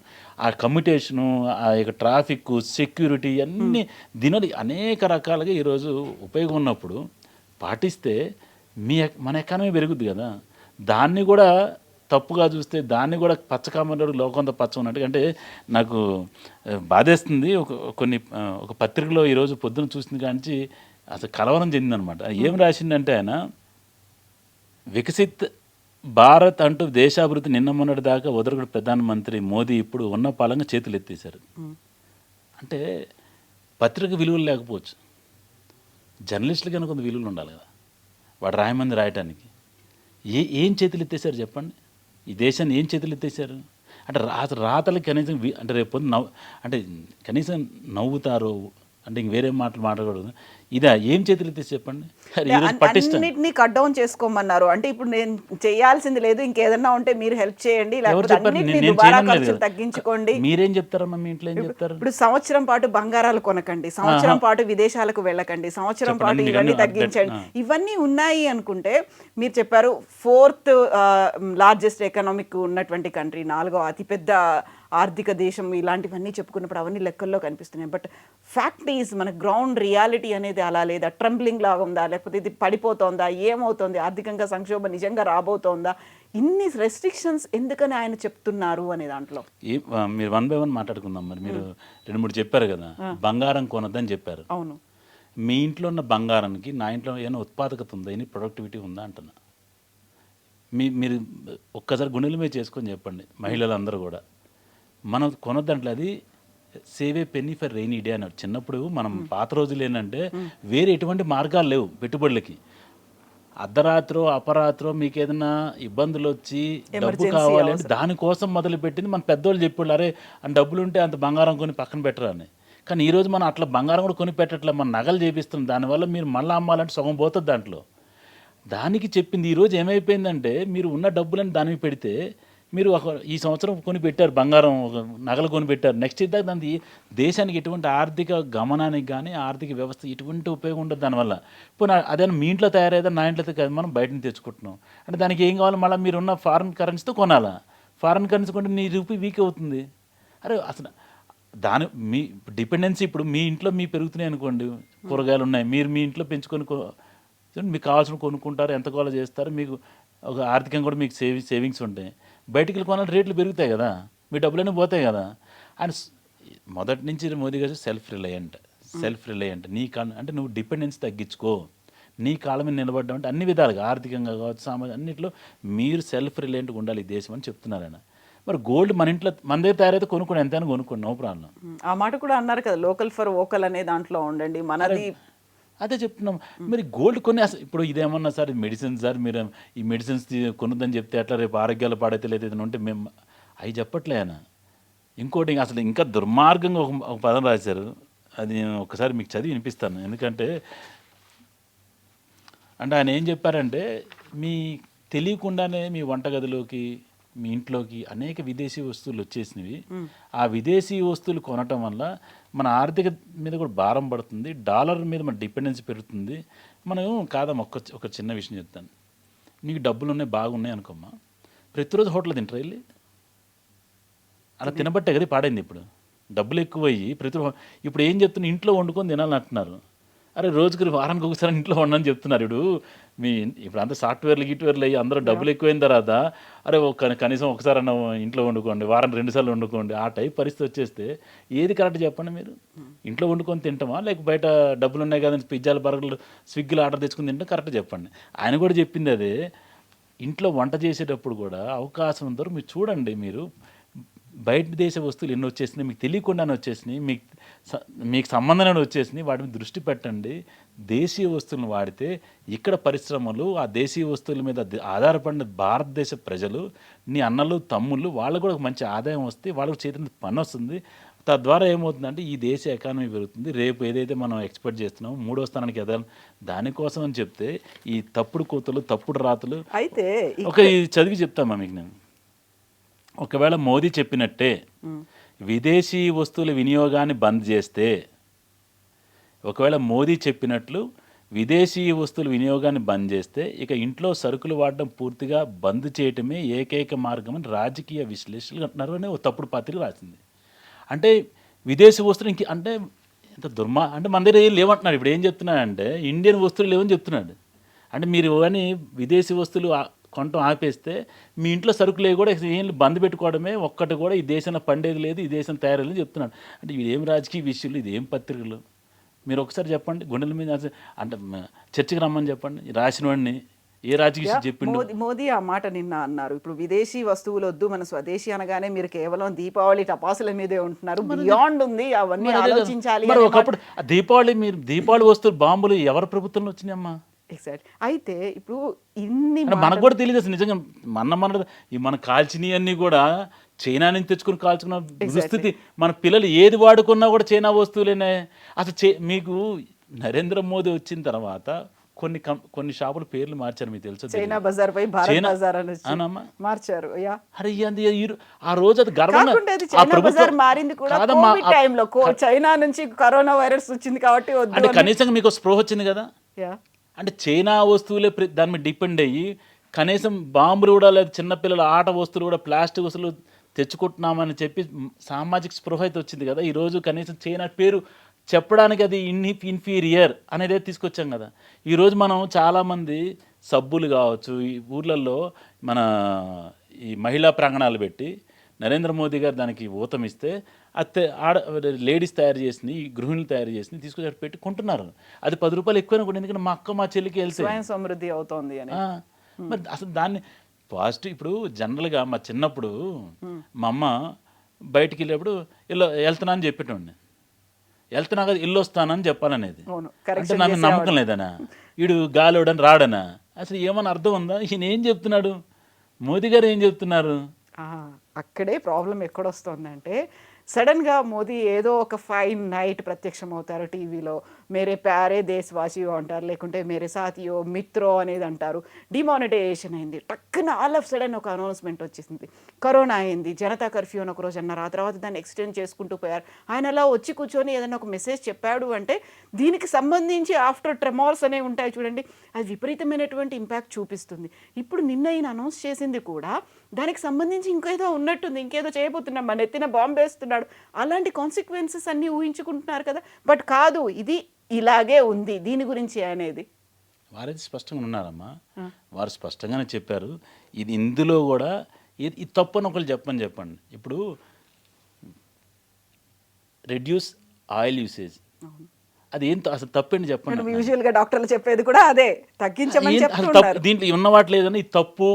ఆ కమ్యూటేషను, ఆ యొక్క ట్రాఫిక్, సెక్యూరిటీ అన్నీ దీనిలో అనేక రకాలుగా ఈరోజు ఉపయోగం ఉన్నప్పుడు పాటిస్తే మన ఎకానమీ పెరుగుద్ది కదా. దాన్ని కూడా తప్పుగా చూస్తే, దాన్ని కూడా పచ్చకామరు లోకంతో పచ్చ ఉన్నట్టు. అంటే నాకు బాధేస్తుంది. ఒక పత్రికలో ఈరోజు పొద్దున చూసింది కానీ అసలు కలవరం చెందిందనమాట. ఏం రాసిందంటే ఆయన, వికసిత్ భారత్ అంటూ దేశాభివృద్ధి నిన్న మొన్నటి దాకా వదరగడు ప్రధానమంత్రి మోదీ ఇప్పుడు ఉన్న పాలంగా చేతులు ఎత్తేసారు. అంటే పత్రిక విలువలు లేకపోవచ్చు, జర్నలిస్టులకి కొంత విలువలు ఉండాలి కదా, వాడు రాయమంది రాయటానికి. ఏం చేతులు ఎత్తేసారు చెప్పండి? ఈ దేశాన్ని ఏం చేతులు ఎత్తేసారు? అంటే రాతలకి కనీసం అంటే రేపు అంటే కనీసం నవ్వుతారు, అంటే ఇంక వేరే మాట్లాడకూడదు. ఇదా ఏం చేతులు ఎత్తేసి చెప్పండి? అన్నిటినీ కట్ డౌన్ చేసుకోమన్నారు. అంటే ఇప్పుడు నేను చేయాల్సింది లేదు, ఇంకేదన్నా ఉంటే మీరు హెల్ప్ చేయండి, తగ్గించుకోండి. మీరేం చెప్తారమ్మా? మీ ఇంట్లో ఏం చెప్తారు? ఇప్పుడు సంవత్సరం పాటు బంగారాలు కొనకండి, సంవత్సరం పాటు విదేశాలకు వెళ్ళకండి, సంవత్సరం పాటు ఇవన్నీ తగ్గించండి, ఇవన్నీ ఉన్నాయి అనుకుంటే, మీరు చెప్పారు 4th లార్జెస్ట్ ఎకనామిక్ ఉన్నటువంటి కంట్రీ, 4వ అతిపెద్ద ఆర్థిక దేశం, ఇలాంటివన్నీ చెప్పుకున్నప్పుడు అవన్నీ లెక్కల్లో కనిపిస్తున్నాయి. బట్ ఫ్యాక్ట్ ఈజ్ మన గ్రౌండ్ రియాలిటీ అనేది చేయాలా, లేదా ట్రంబ్లింగ్ లాగా ఉందా, లేకపోతే ఇది పడిపోతోందా, ఏమవుతోంది, ఆర్థికంగా సంక్షోభం నిజంగా రాబోతోందా, ఇన్ని రెస్ట్రిక్షన్స్ ఎందుకని ఆయన చెప్తున్నారు అనే దాంట్లో మీరు 1 by 1 మాట్లాడుకుందాం. మరి మీరు 2-3 చెప్పారు కదా, బంగారం కొనొద్దని చెప్పారు. అవును. మీ ఇంట్లో ఉన్న బంగారానికి నా ఇంట్లో ఏమైనా ఉత్పాదకత ఉందా, ఎన్ని ప్రొడక్టివిటీ ఉందా అంటున్నా. మీరు ఒక్కసారి గుండెల మీద చేసుకొని చెప్పండి, మహిళలందరూ కూడా. మనం కొనొద్దంటే అది save a penny for rainy day అన్నాడు. చిన్నప్పుడు మనం పాత రోజులు ఏంటంటే వేరే ఎటువంటి మార్గాలు లేవు పెట్టుబడులకి. అర్ధరాత్రో అపరాత్రో మీకు ఏదైనా ఇబ్బందులు వచ్చి డబ్బు కావాలి అంటే దానికోసం మొదలుపెట్టింది మన పెద్దోళ్ళు చెప్పాళ్ళు, అరే అని డబ్బులు ఉంటే అంత బంగారం కొని పక్కన పెట్టరా అని. కానీ ఈరోజు మనం అట్లా బంగారం కూడా కొని పెట్టట్లే, మన నగలు చేపిస్తున్నాం. దానివల్ల మీరు మళ్ళీ అమ్మాలంటే సగం పోతుంది దాంట్లో. దానికి చెప్పింది ఈరోజు ఏమైపోయిందంటే, మీరు ఉన్న డబ్బులని దానికి పెడితే మీరు ఈ సంవత్సరం కొని పెట్టారు బంగారం, నగలు కొని పెట్టారు, నెక్స్ట్ ఇద్దాక దానికి దేశానికి ఎటువంటి ఆర్థిక గమనానికి కానీ ఆర్థిక వ్యవస్థ ఎటువంటి ఉపయోగం ఉండదు దానివల్ల. ఇప్పుడు అదేనా మీ ఇంట్లో తయారైతే నా ఇంట్లో కాదు, మనం బయట నుంచి తెచ్చుకుంటున్నాం అంటే దానికి ఏం కావాలి, మళ్ళీ మీరున్న ఫారిన్ కరెన్సీతో కొనాలా. ఫారిన్ కరెన్సీ కొంటే నీ రూపీ వీక్ అవుతుంది. అరే అసలు దాని మీ డిపెండెన్సీ ఇప్పుడు మీ ఇంట్లో మీ పెరుగుతున్నాయి అనుకోండి, కూరగాయలు ఉన్నాయి, మీరు మీ ఇంట్లో పెంచుకొని మీకు కావాల్సిన కొనుక్కుంటారు, ఎంత కావాలో చేస్తారు, మీకు ఒక ఆర్థికంగా కూడా మీకు సేవింగ్స్ ఉంటాయి. బయటికి వెళ్ళి కొనాలి, రేట్లు పెరుగుతాయి కదా, మీ డబ్బులన్నీ పోతాయి కదా. అండ్ మొదటి నుంచి మోదీ గారు సెల్ఫ్ రిలయంట్ నీ అంటే నువ్వు డిపెండెన్స్ తగ్గించుకో, నీ కాళ్ళ మీద నిలబడ్డం అంటే అన్ని విధాలుగా ఆర్థికంగా కావచ్చు, సామాజిక అన్నింటిలో మీరు సెల్ఫ్ రిలయంట్గా ఉండాలి ఈ దేశం అని చెప్తున్నారు ఆయన. మరి గోల్డ్ మన ఇంట్లో మన దగ్గర తయారైతే కొనుక్కోండి, ఎంతైనా కొనుక్కోండి, నో ప్రాబ్లం. ఆ మాట కూడా అన్నారు కదా, లోకల్ ఫర్ వోకల్ అనే దాంట్లో ఉండండి, మనది. అదే చెప్తున్నాం. మరి గోల్డ్ కొన్ని అసలు ఇప్పుడు ఇదేమన్నా సార్ మెడిసిన్స్ సార్, మీరు ఈ మెడిసిన్స్ కొనుద్దని చెప్తే అట్లా రేపు ఆరోగ్యాలు పాడైతే లేదు ఏదైనా ఉంటే మేము అవి చెప్పట్లే ఆయన. ఇంకోటి అసలు ఇంకా దుర్మార్గంగా ఒక పదం రాశారు, అది నేను ఒకసారి మీకు చదివి వినిపిస్తాను. ఎందుకంటే అంటే ఆయన ఏం చెప్పారంటే, మీ తెలియకుండానే మీ వంటగదిలోకి మీ ఇంట్లోకి అనేక విదేశీ వస్తువులు వచ్చేసినవి. ఆ విదేశీ వస్తువులు కొనటం వల్ల మన ఆర్థిక మీద కూడా భారం పడుతుంది, డాలర్ మీద మన డిపెండెన్సీ పెరుగుతుంది. మనం కాదమ్మా, ఒక చిన్న విషయం చెప్తాను. నీకు డబ్బులు ఉన్నాయి, బాగున్నాయి అనుకోమ్మా, ప్రతిరోజు హోటల్ తింటారు వెళ్ళి, అలా తినబట్టే కదా పాడైంది. ఇప్పుడు డబ్బులు ఎక్కువయ్యి ఇప్పుడు ఏం చెప్తున్నా, ఇంట్లో వండుకొని తినాలని అంటున్నారు. అరే రోజుకి వారానికి ఒకసారి ఇంట్లో వండని చెప్తున్నారు. ఇప్పుడు అంతా సాఫ్ట్వేర్లు గిట్వేర్లు అయ్యి అందరూ డబ్బులు ఎక్కువైన తర్వాత అరే కనీసం ఒకసారి అన్న ఇంట్లో వండుకోండి, వారం 2 సార్లు వండుకోండి, ఆ టైప్ పరిస్థితి వచ్చేస్తే ఏది కరెక్ట్ చెప్పండి. మీరు ఇంట్లో వండుకొని తింటామా, లేక బయట డబ్బులు ఉన్నాయి కదండి పిజ్జాలు బర్గర్లు స్విగ్గీలు ఆర్డర్ తెచ్చుకుని తింటాం, కరెక్ట్ చెప్పండి. ఆయన కూడా చెప్పింది అదే. ఇంట్లో వంట చేసేటప్పుడు కూడా అవకాశం ఉందరూ మీరు చూడండి, మీరు బయట దేశ వస్తువులు ఎన్ని వచ్చేసినాయి, మీకు తెలియకుండానే వచ్చేసినాయి, మీకు సంబంధంగానే వచ్చేసినాయి, వాటి మీద దృష్టి పెట్టండి. దేశీయ వస్తువులను వాడితే ఇక్కడ పరిశ్రమలు, ఆ దేశీయ వస్తువుల మీద ఆధారపడిన భారతదేశ ప్రజలు, నీ అన్నలు తమ్ముళ్ళు, వాళ్ళకు కూడా ఒక మంచి ఆదాయం వస్తే వాళ్ళకు చేతి పని వస్తుంది. తద్వారా ఏమవుతుందంటే ఈ దేశ ఎకానమీ పెరుగుతుంది. రేపు ఏదైతే మనం ఎక్స్పెక్ట్ చేస్తున్నామో 3వ స్థానానికి ఎదగాలి, దానికోసం అని చెప్తే ఈ తప్పుడు కూతలు, తప్పుడు రాతలు అయితే చదివి చెప్తామా మీకు నేను. ఒకవేళ మోదీ చెప్పినట్టే విదేశీ వస్తువుల వినియోగాన్ని బంద్ చేస్తే, ఒకవేళ మోదీ చెప్పినట్లు విదేశీ వస్తువుల వినియోగాన్ని బంద్ చేస్తే ఇక ఇంట్లో సరుకులు వాడడం పూర్తిగా బంద్ చేయటమే ఏకైక మార్గం అని రాజకీయ విశ్లేషకులు అంటున్నారు అని ఒక తప్పుడు పత్రిక రాసింది. అంటే విదేశీ వస్తువులు అంటే ఎంత అంటే మన దగ్గర ఏం లేవంటున్నాడు. ఇప్పుడు ఏం చెప్తున్నాడంటే ఇండియన్ వస్తువులు లేవని చెప్తున్నాడు. అంటే మీరు అని విదేశీ వస్తువులు కొనటం ఆపేస్తే మీ ఇంట్లో సరుకులు కూడా ఏం బంద్ పెట్టుకోవడమే, ఒక్కటి కూడా ఈ దేశంలో పండేది లేదు, ఈ దేశం తయారలేదు చెప్తున్నాడు. అంటే ఇదేం రాజకీయ విషయాలు, ఇదేం పత్రికలు, మీరు ఒకసారి చెప్పండి. గుండెల మీద అంటే చర్చకి రమ్మని చెప్పండి, రాసిన వాడిని ఏ రాజకీయ చెప్పిండు. మోదీ ఆ మాట నిన్న అన్నారు. ఇప్పుడు విదేశీ వస్తువులు వద్దు, మన స్వదేశీ అనగానే మీరు కేవలం దీపావళి టపాసుల మీదే ఉంటున్నారు, బియాండ్ ఉంది, అవన్నీ ఆలోచించాలి. మరి ఒకప్పుడు దీపావళి వస్తువులు బాంబులు ఎవరి ప్రభుత్వంలో వచ్చినాయమ్మా? ఎగ్జాక్ట్. అయితే ఇప్పుడు ఇన్ని మనకు కూడా తెలియదు అసలు నిజంగా. మన కాల్చినవి అన్నీ కూడా చైనా నుంచి తెచ్చుకుని కాల్చుకున్న దుస్థితి. మన పిల్లలు ఏది వాడుకున్నా కూడా చైనా వస్తువులేనే. అసలు మీకు నరేంద్ర మోదీ వచ్చిన తర్వాత కొన్ని షాపుల పేర్లు మార్చారు, మీకు తెలుసు. చైనా బజార్ పై భారత్ బజార్ అని మార్చారు. అరే ఆ రోజు అది గర్వంగా మారింది కూడా కోవిడ్ టైంలో. చైనా నుంచి కరోనా వైరస్ వచ్చింది కాబట్టి అంటే కనీసం మీకు స్పృహ వచ్చింది కదా. అంటే చైనా వస్తువులే దాని మీద డిపెండ్ అయ్యి కనీసం బాంబులు కూడా లేదు, చిన్నపిల్లల ఆట వస్తువులు కూడా ప్లాస్టిక్ వస్తువులు తెచ్చుకుంటున్నామని చెప్పి సామాజిక స్పృహ అయితే వచ్చింది కదా. ఈరోజు కనీసం చైనా పేరు చెప్పడానికి అది ఇన్ఫీరియర్ అనేది తీసుకొచ్చాం కదా. ఈరోజు మనం చాలామంది సబ్బులు కావచ్చు ఈ ఊర్లలో మన ఈ మహిళా ప్రాంగణాలు పెట్టి నరేంద్ర మోదీ గారు దానికి ఊతమిస్తే లేడీస్ తయారు చేసింది, ఈ గృహిణులు తయారు చేసింది తీసుకొచ్చి అక్కడ పెట్టి కొంటున్నారు. అది 10 రూపాయలు ఎక్కువైనా కూడా, ఎందుకంటే మా అక్క మా చెల్లికి వెళ్తే స్వయం సమృద్ధి అవుతోంది అని. మరి అసలు దాన్ని పాజిటివ్. ఇప్పుడు జనరల్గా మా చిన్నప్పుడు మా అమ్మ బయటికి వెళ్ళేప్పుడు వెళ్తున్నా అని చెప్పేటోడిని. వెళ్తున్నా కదా ఇల్లు వస్తానని చెప్పాలనేది. అంటే నాకు నమ్మకం లేదనా, వీడు గాలోడని రాడనా, అసలు ఏమన్నా అర్థం ఉందా? ఈయన ఏం చెప్తున్నాడు, మోదీ గారు ఏం చెప్తున్నారు? అక్కడే ప్రాబ్లం ఎక్కడొస్తుందంటే సడన్గా మోదీ ఏదో ఒక ఫైన్ నైట్ ప్రత్యక్షం అవుతారు టీవీలో, మేరే ప్యారే దేశవాసియో అంటారు, లేకుంటే మేరే సాథియో మిత్రో అనేది అంటారు. డిమానిటైజేషన్ అయింది, టక్కున ఆల్ ఆఫ్ సడన్ ఒక అనౌన్స్మెంట్ వచ్చేసింది. కరోనా అయింది, జనతా కర్ఫ్యూ అని ఒక రోజు అన్నారు, ఆ తర్వాత దాన్ని ఎక్స్టెండ్ చేసుకుంటూ పోయారు. ఆయన అలా వచ్చి కూర్చొని ఏదైనా ఒక మెసేజ్ చెప్పాడు అంటే దీనికి సంబంధించి ఆఫ్టర్ ట్రెమార్స్ అనేవి ఉంటాయి చూడండి, అది విపరీతమైనటువంటి ఇంపాక్ట్ చూపిస్తుంది. ఇప్పుడు నిన్న ఈయన అనౌన్స్ చేసింది కూడా దానికి సంబంధించి ఇంకేదో ఉన్నట్టుంది, ఇంకేదో చేయబోతున్నాం, మన ఎత్తిన బాంబు వేస్తున్నాడు, అలాంటి కాన్సిక్వెన్సెస్ అన్నీ ఊహించుకుంటున్నారు కదా. బట్ కాదు, ఇది ఇలాగే ఉంది దీని గురించి అనేది. వారైతే స్పష్టంగా ఉన్నారమ్మా, వారు స్పష్టంగానే చెప్పారు. ఇది ఇందులో కూడా ఇది తప్పు అని ఒకళ్ళు చెప్పండి. ఇప్పుడు రెడ్యూస్ ఆయిల్ యూసేజ్, అది ఏం అసలు తప్పండి చెప్పండి. యూజువల్గా డాక్టర్లు చెప్పేది కూడా అదే, తగ్గించమని చెప్తున్నారు. దీంట్లో ఉన్నవాట్లేదని ఇది తప్పు,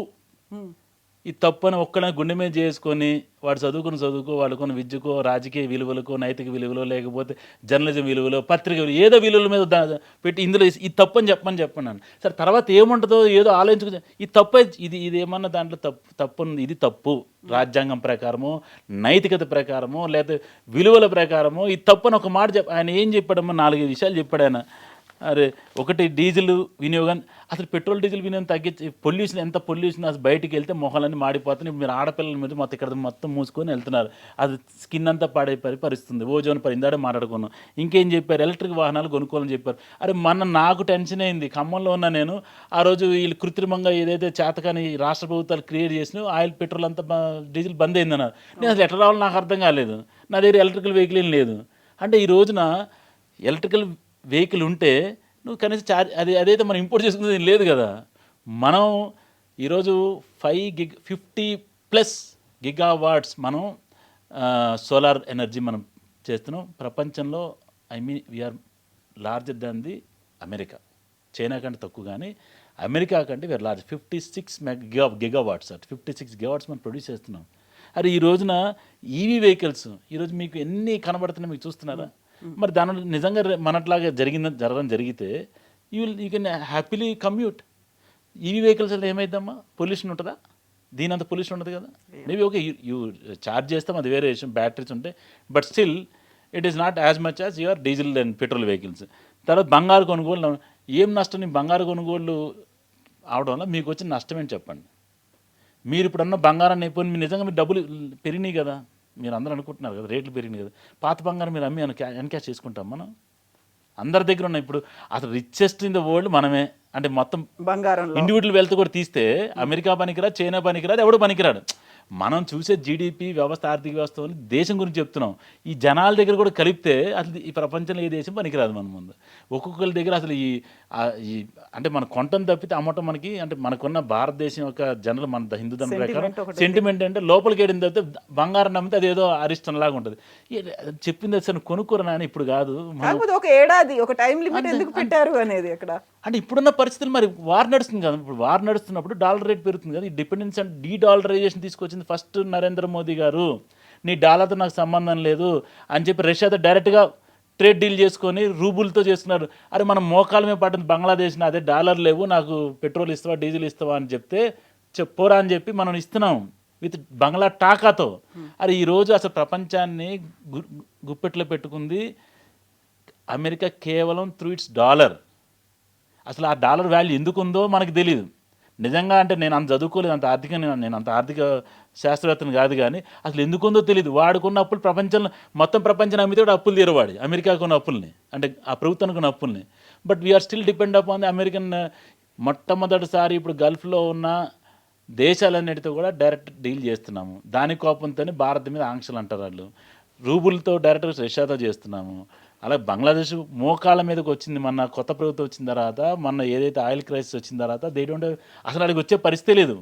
ఈ తప్పు అని ఒక్కడే గుండె మీద చేసుకొని వాడు చదువుకో వాడుకున్న విద్యకో రాజకీయ విలువలకో నైతిక విలువలో లేకపోతే జర్నలిజం విలువలో పత్రిక విలువ ఏదో విలువల మీద పెట్టి ఇందులో ఈ తప్పు అని చెప్పన్నాను. సరే తర్వాత ఏముంటుందో ఏదో ఆలోచించుకో, ఈ తప్పే ఇది ఏమన్నా దాంట్లో తప్పు ఇది తప్పు, రాజ్యాంగం ప్రకారమో నైతికత ప్రకారమో లేకపోతే విలువల ప్రకారమో ఈ తప్పు అని ఒక మాట ఆయన ఏం చెప్పాడమ్మా, 4 విషయాలు చెప్పాడు ఆయన. అరే ఒకటి డీజిల్ వినియోగం, అసలు పెట్రోల్ డీజిల్ వినియోగం తగ్గించి పొల్యూషన్, ఎంత పొల్యూషన్ అసలు బయటికి వెళ్తే మొహాలన్నీ మాడిపోతున్నాయి. మీరు ఆడపిల్లల మీద మొత్తం మూసుకొని వెళ్తున్నారు, అది స్కిన్ అంతా పాడైపోయి పరిస్థితుంది, ఓజోన్ ఇందాడే మాట్లాడుకున్నాం. ఇంకేం చెప్పారు, ఎలక్ట్రిక్ వాహనాలు కొనుక్కోవాలని చెప్పారు. అరే నాకు టెన్షన్ అయింది, ఖమ్మంలో ఉన్నా నేను, ఆ రోజు వీళ్ళు కృత్రిమంగా ఏదైతే చేతకాని రాష్ట్ర ప్రభుత్వాలు క్రియేట్ చేసినా ఆయిల్ పెట్రోల్ అంతా డీజిల్ బంద్ అయిందన్నారు. నేను అసలు ఎట్లా రావాలో నాకు అర్థం కాలేదు, నా దగ్గర ఎలక్ట్రికల్ వెహికల్ ఏం లేదు. అంటే ఈ రోజున ఎలక్ట్రికల్ వెహికల్ ఉంటే నువ్వు కనీసం అదైతే మనం ఇంపోర్ట్ చేసుకునేది లేదు కదా. మనం ఈరోజు 50+ గిగావాట్స్ మనం సోలార్ ఎనర్జీ మనం చేస్తున్నాం. ప్రపంచంలో we are larger than the America. China కంటే తక్కువ, కానీ అమెరికా కంటే వీఆర్ లార్జ్. 56 గిగావాట్స్ 56 గిగావాట్స్ మనం ప్రొడ్యూస్ చేస్తున్నాం. అరే ఈ రోజున ఈవీ వెహికల్స్ ఈరోజు మీకు ఎన్ని కనబడుతున్నాయి మీకు చూస్తున్నారా? మరి దానిలో నిజంగా మనట్లాగా జరగడం జరిగితే you can happily commute. EV vehicles వల్ల ఏమైందమ్మా, పొల్యూషన్ ఉంటుందా? దీని అంత పొల్యూషన్ ఉండదు కదా. మేబీ ఓకే యూ ఛార్జ్ చేస్తాం, అది వేరే విషయం, బ్యాటరీస్ ఉంటాయి, but still it is not as much as your diesel and petrol vehicles. తర్వాత బంగారు కొనుగోలు, ఏం నష్టం నీ బంగారు కొనుగోళ్ళు అవడం వల్ల మీకు వచ్చిన నష్టం ఏంటి చెప్పండి. మీరు ఇప్పుడున్న బంగారాన్ని అయిపోయి మీరు నిజంగా మీరు డబ్బులు పెరిగినాయి కదా, మీరు అందరూ అనుకుంటున్నారు కదా రేట్లు పెరిగినాయి కదా, పాత బంగారం మీరు అమ్మి ఎన్కాష్ చేసుకుంటాం మనం, అందరి దగ్గర ఉన్నాయి. ఇప్పుడు అసలు రిచెస్ట్ ఇన్ ద వరల్డ్ మనమే, అంటే మొత్తం బంగారం ఇండివిజువల్ వెల్త్ కూడా తీస్తే అమెరికా పనికిరాదు, చైనా పనికిరాదు, ఎవడో పనికిరాడు. మనం చూసే జీడిపి వ్యవస్థ, ఆర్థిక వ్యవస్థ దేశం గురించి చెప్తున్నాం. ఈ జనాల దగ్గర కూడా కలిపితే అసలు ఈ ప్రపంచంలో ఏ దేశం పనికిరాదు మన ముందు. ఒక్కొక్కరి దగ్గర అసలు ఈ అంటే మన కొంటం తప్పితే అమ్మటం మనకి, అంటే మనకున్న భారతదేశం యొక్క జనరల్ మన హిందూ ధర్మం ప్రకారం సెంటిమెంట్ అంటే లోపలికి వెళ్ళిన తర్వాత బంగారం నమ్మితే అది ఏదో అరిష్టం లాగా ఉంటుంది. చెప్పింది అసలు కొనుక్కోరని అని ఇప్పుడు కాదు, ఒక ఏడాది ఒక టైం లిమిట్ ఎందుకు పెట్టారు అనేది అక్కడ. అంటే ఇప్పుడున్న పరిస్థితులు మరి వార్ నడుస్తుంది కదా, ఇప్పుడు వార్ నడుస్తున్నప్పుడు డాలర్ రేట్ పెరుగుతుంది కదా, ఈ డిపెండెన్స్ అండ్ డీడాలరైజేషన్ తీసుకొచ్చింది ఫస్ట్ నరేంద్ర మోదీ గారు. నీ డాలర్తో నాకు సంబంధం లేదు అని చెప్పి రష్యాతో డైరెక్ట్గా ట్రేడ్ డీల్ చేసుకొని రూబుల్తో చేస్తున్నారు. అరే మనం మోకాల మీద పడుతుంది బంగ్లాదేశ్ని, అదే డాలర్ లేవు, నాకు పెట్రోల్ ఇస్తావా డీజిల్ ఇస్తావా అని చెప్తే చెప్పోరా అని చెప్పి మనం ఇస్తున్నాం విత్ బంగ్లా టాకాతో. అరే ఈరోజు అసలు ప్రపంచాన్ని గుప్పెట్లో పెట్టుకుంది అమెరికా కేవలం త్రూ ఇట్స్ డాలర్. అసలు ఆ డాలర్ వాల్యూ ఎందుకు ఉందో మనకు తెలియదు నిజంగా. అంటే నేను అంత చదువుకోలేదు, అంత నేను అంత ఆర్థిక శాస్త్రవేత్తను కాదు, కానీ అసలు ఎందుకు ఉందో తెలియదు. వాడుకున్న అప్పులు ప్రపంచంలో మొత్తం ప్రపంచాన్ని అమ్మితే కూడా అప్పులు తీరవాడు, అమెరికాకు ఉన్న అప్పుల్ని, అంటే ఆ ప్రభుత్వానికి ఉన్న అప్పుల్ని. But we are still depend upon the American. మొట్టమొదటిసారి ఇప్పుడు గల్ఫ్లో ఉన్న దేశాలన్నిటితో కూడా డైరెక్ట్ డీల్ చేస్తున్నాము. దాని కోపంతోనే భారత్ మీద ఆంక్షలు అంటారు వాళ్ళు. రూబుల్తో డైరెక్ట్గా రష్యాతో చేస్తున్నాము. అలా బంగ్లాదేశ్ మోకాళ్ళ మీదకి వచ్చింది మన కొత్త ప్రభుత్వం వచ్చిన తర్వాత, మన ఏదైతే ఆయిల్ క్రైసిస్ వచ్చిన తర్వాత అసలు అక్కడికి వచ్చే పరిస్థితి లేదు.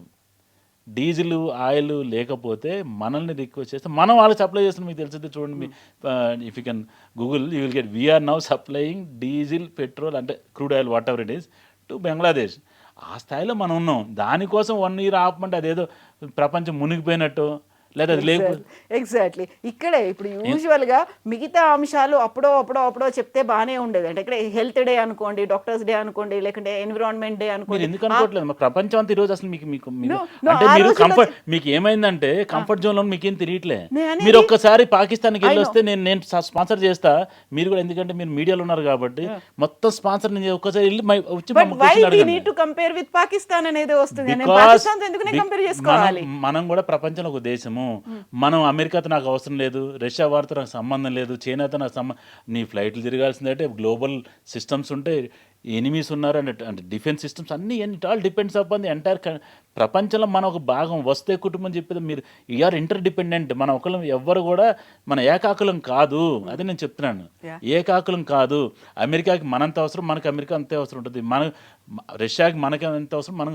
డీజిల్ ఆయిల్ లేకపోతే మనల్ని రిక్వెస్ట్ చేస్తే మనం వాళ్ళకి సప్లై చేస్తున్నాం. మీకు తెలిసింది చూడండి, if you can Google you will get we're now supplying diesel petrol అంటే crude oil whatever it is to Bangladesh. ఆ స్థాయిలో మనం ఉన్నాం. దానికోసం 1 year ఆపమంటే అదేదో ప్రపంచం మునిగిపోయినట్టు లేదా అది లేకపోతే ఎగ్జాక్ట్లీ ఇక్కడే ఇప్పుడు యూజువల్గా మిగతా అంశాలు అప్పుడో చెప్తే బాగానే ఉండేది. అంటే ఇక్కడ హెల్త్ డే అనుకోండి, డాక్టర్స్ డే అనుకోండి, లేకుంటే ఎన్విరాన్మెంట్ డే మీరు అనుకోండి. ఎందుకు అనుకోవట్లేదు? మా ప్రపంచం అంతా ఈరోజు అసలు మీకు మీకు మీకు- no, అంటే ఆ మీరు రోజుల్లో కంఫర్ట్ మీకు ఏమైందంటే కంఫర్ట్ జోన్ లో మీకు ఏం తెలియట్లే. నేను అనేది- మీరు ఒక్కసారి పాకిస్తాన్కి వెళ్ళి I వస్తే నేను స్పాన్సర్ చేస్తా. మీరు కూడా ఎందుకంటే మీరు మీడియాలో ఉన్నారు కాబట్టి మొత్తం స్పాన్సర్ నేను ఒక్కసారి వెళ్ళి వచ్చి but why we need to compare with Pakistan అనేది వస్తుంది. నేను Because పాకిస్తాన్ తో ఎందుకు కంపేర్ చేసుకోవాలి? మనం కూడా ప్రపంచంలో ఒక దేశము. మనం అమెరికాతో నాకు అవసరం లేదు, రష్యా వారితో నాకు సంబంధం లేదు, చైనాతో నాకు నీ ఫ్లైట్లు తిరగాల్సిందంటే గ్లోబల్ సిస్టమ్స్ ఉంటాయి, ఎనిమీస్ ఉన్నారు అంటే డిఫెన్స్ సిస్టమ్స్ అన్నీ it all depends upon the entire ప్రపంచంలో మన ఒక భాగం. వస్తే కుటుంబం చెప్పేది మీరు యూఆర్ ఇంటర్ డిపెండెంట్. మన ఒకళ్ళం ఎవ్వరు కూడా మన ఏకాకులం కాదు. అది నేను చెప్తున్నాను, ఏకాకులం కాదు. అమెరికాకి మనంత అవసరం, మనకి అమెరికా అంతే అవసరం ఉంటుంది. రష్యాకి మనకి ఎంత అవసరం మనం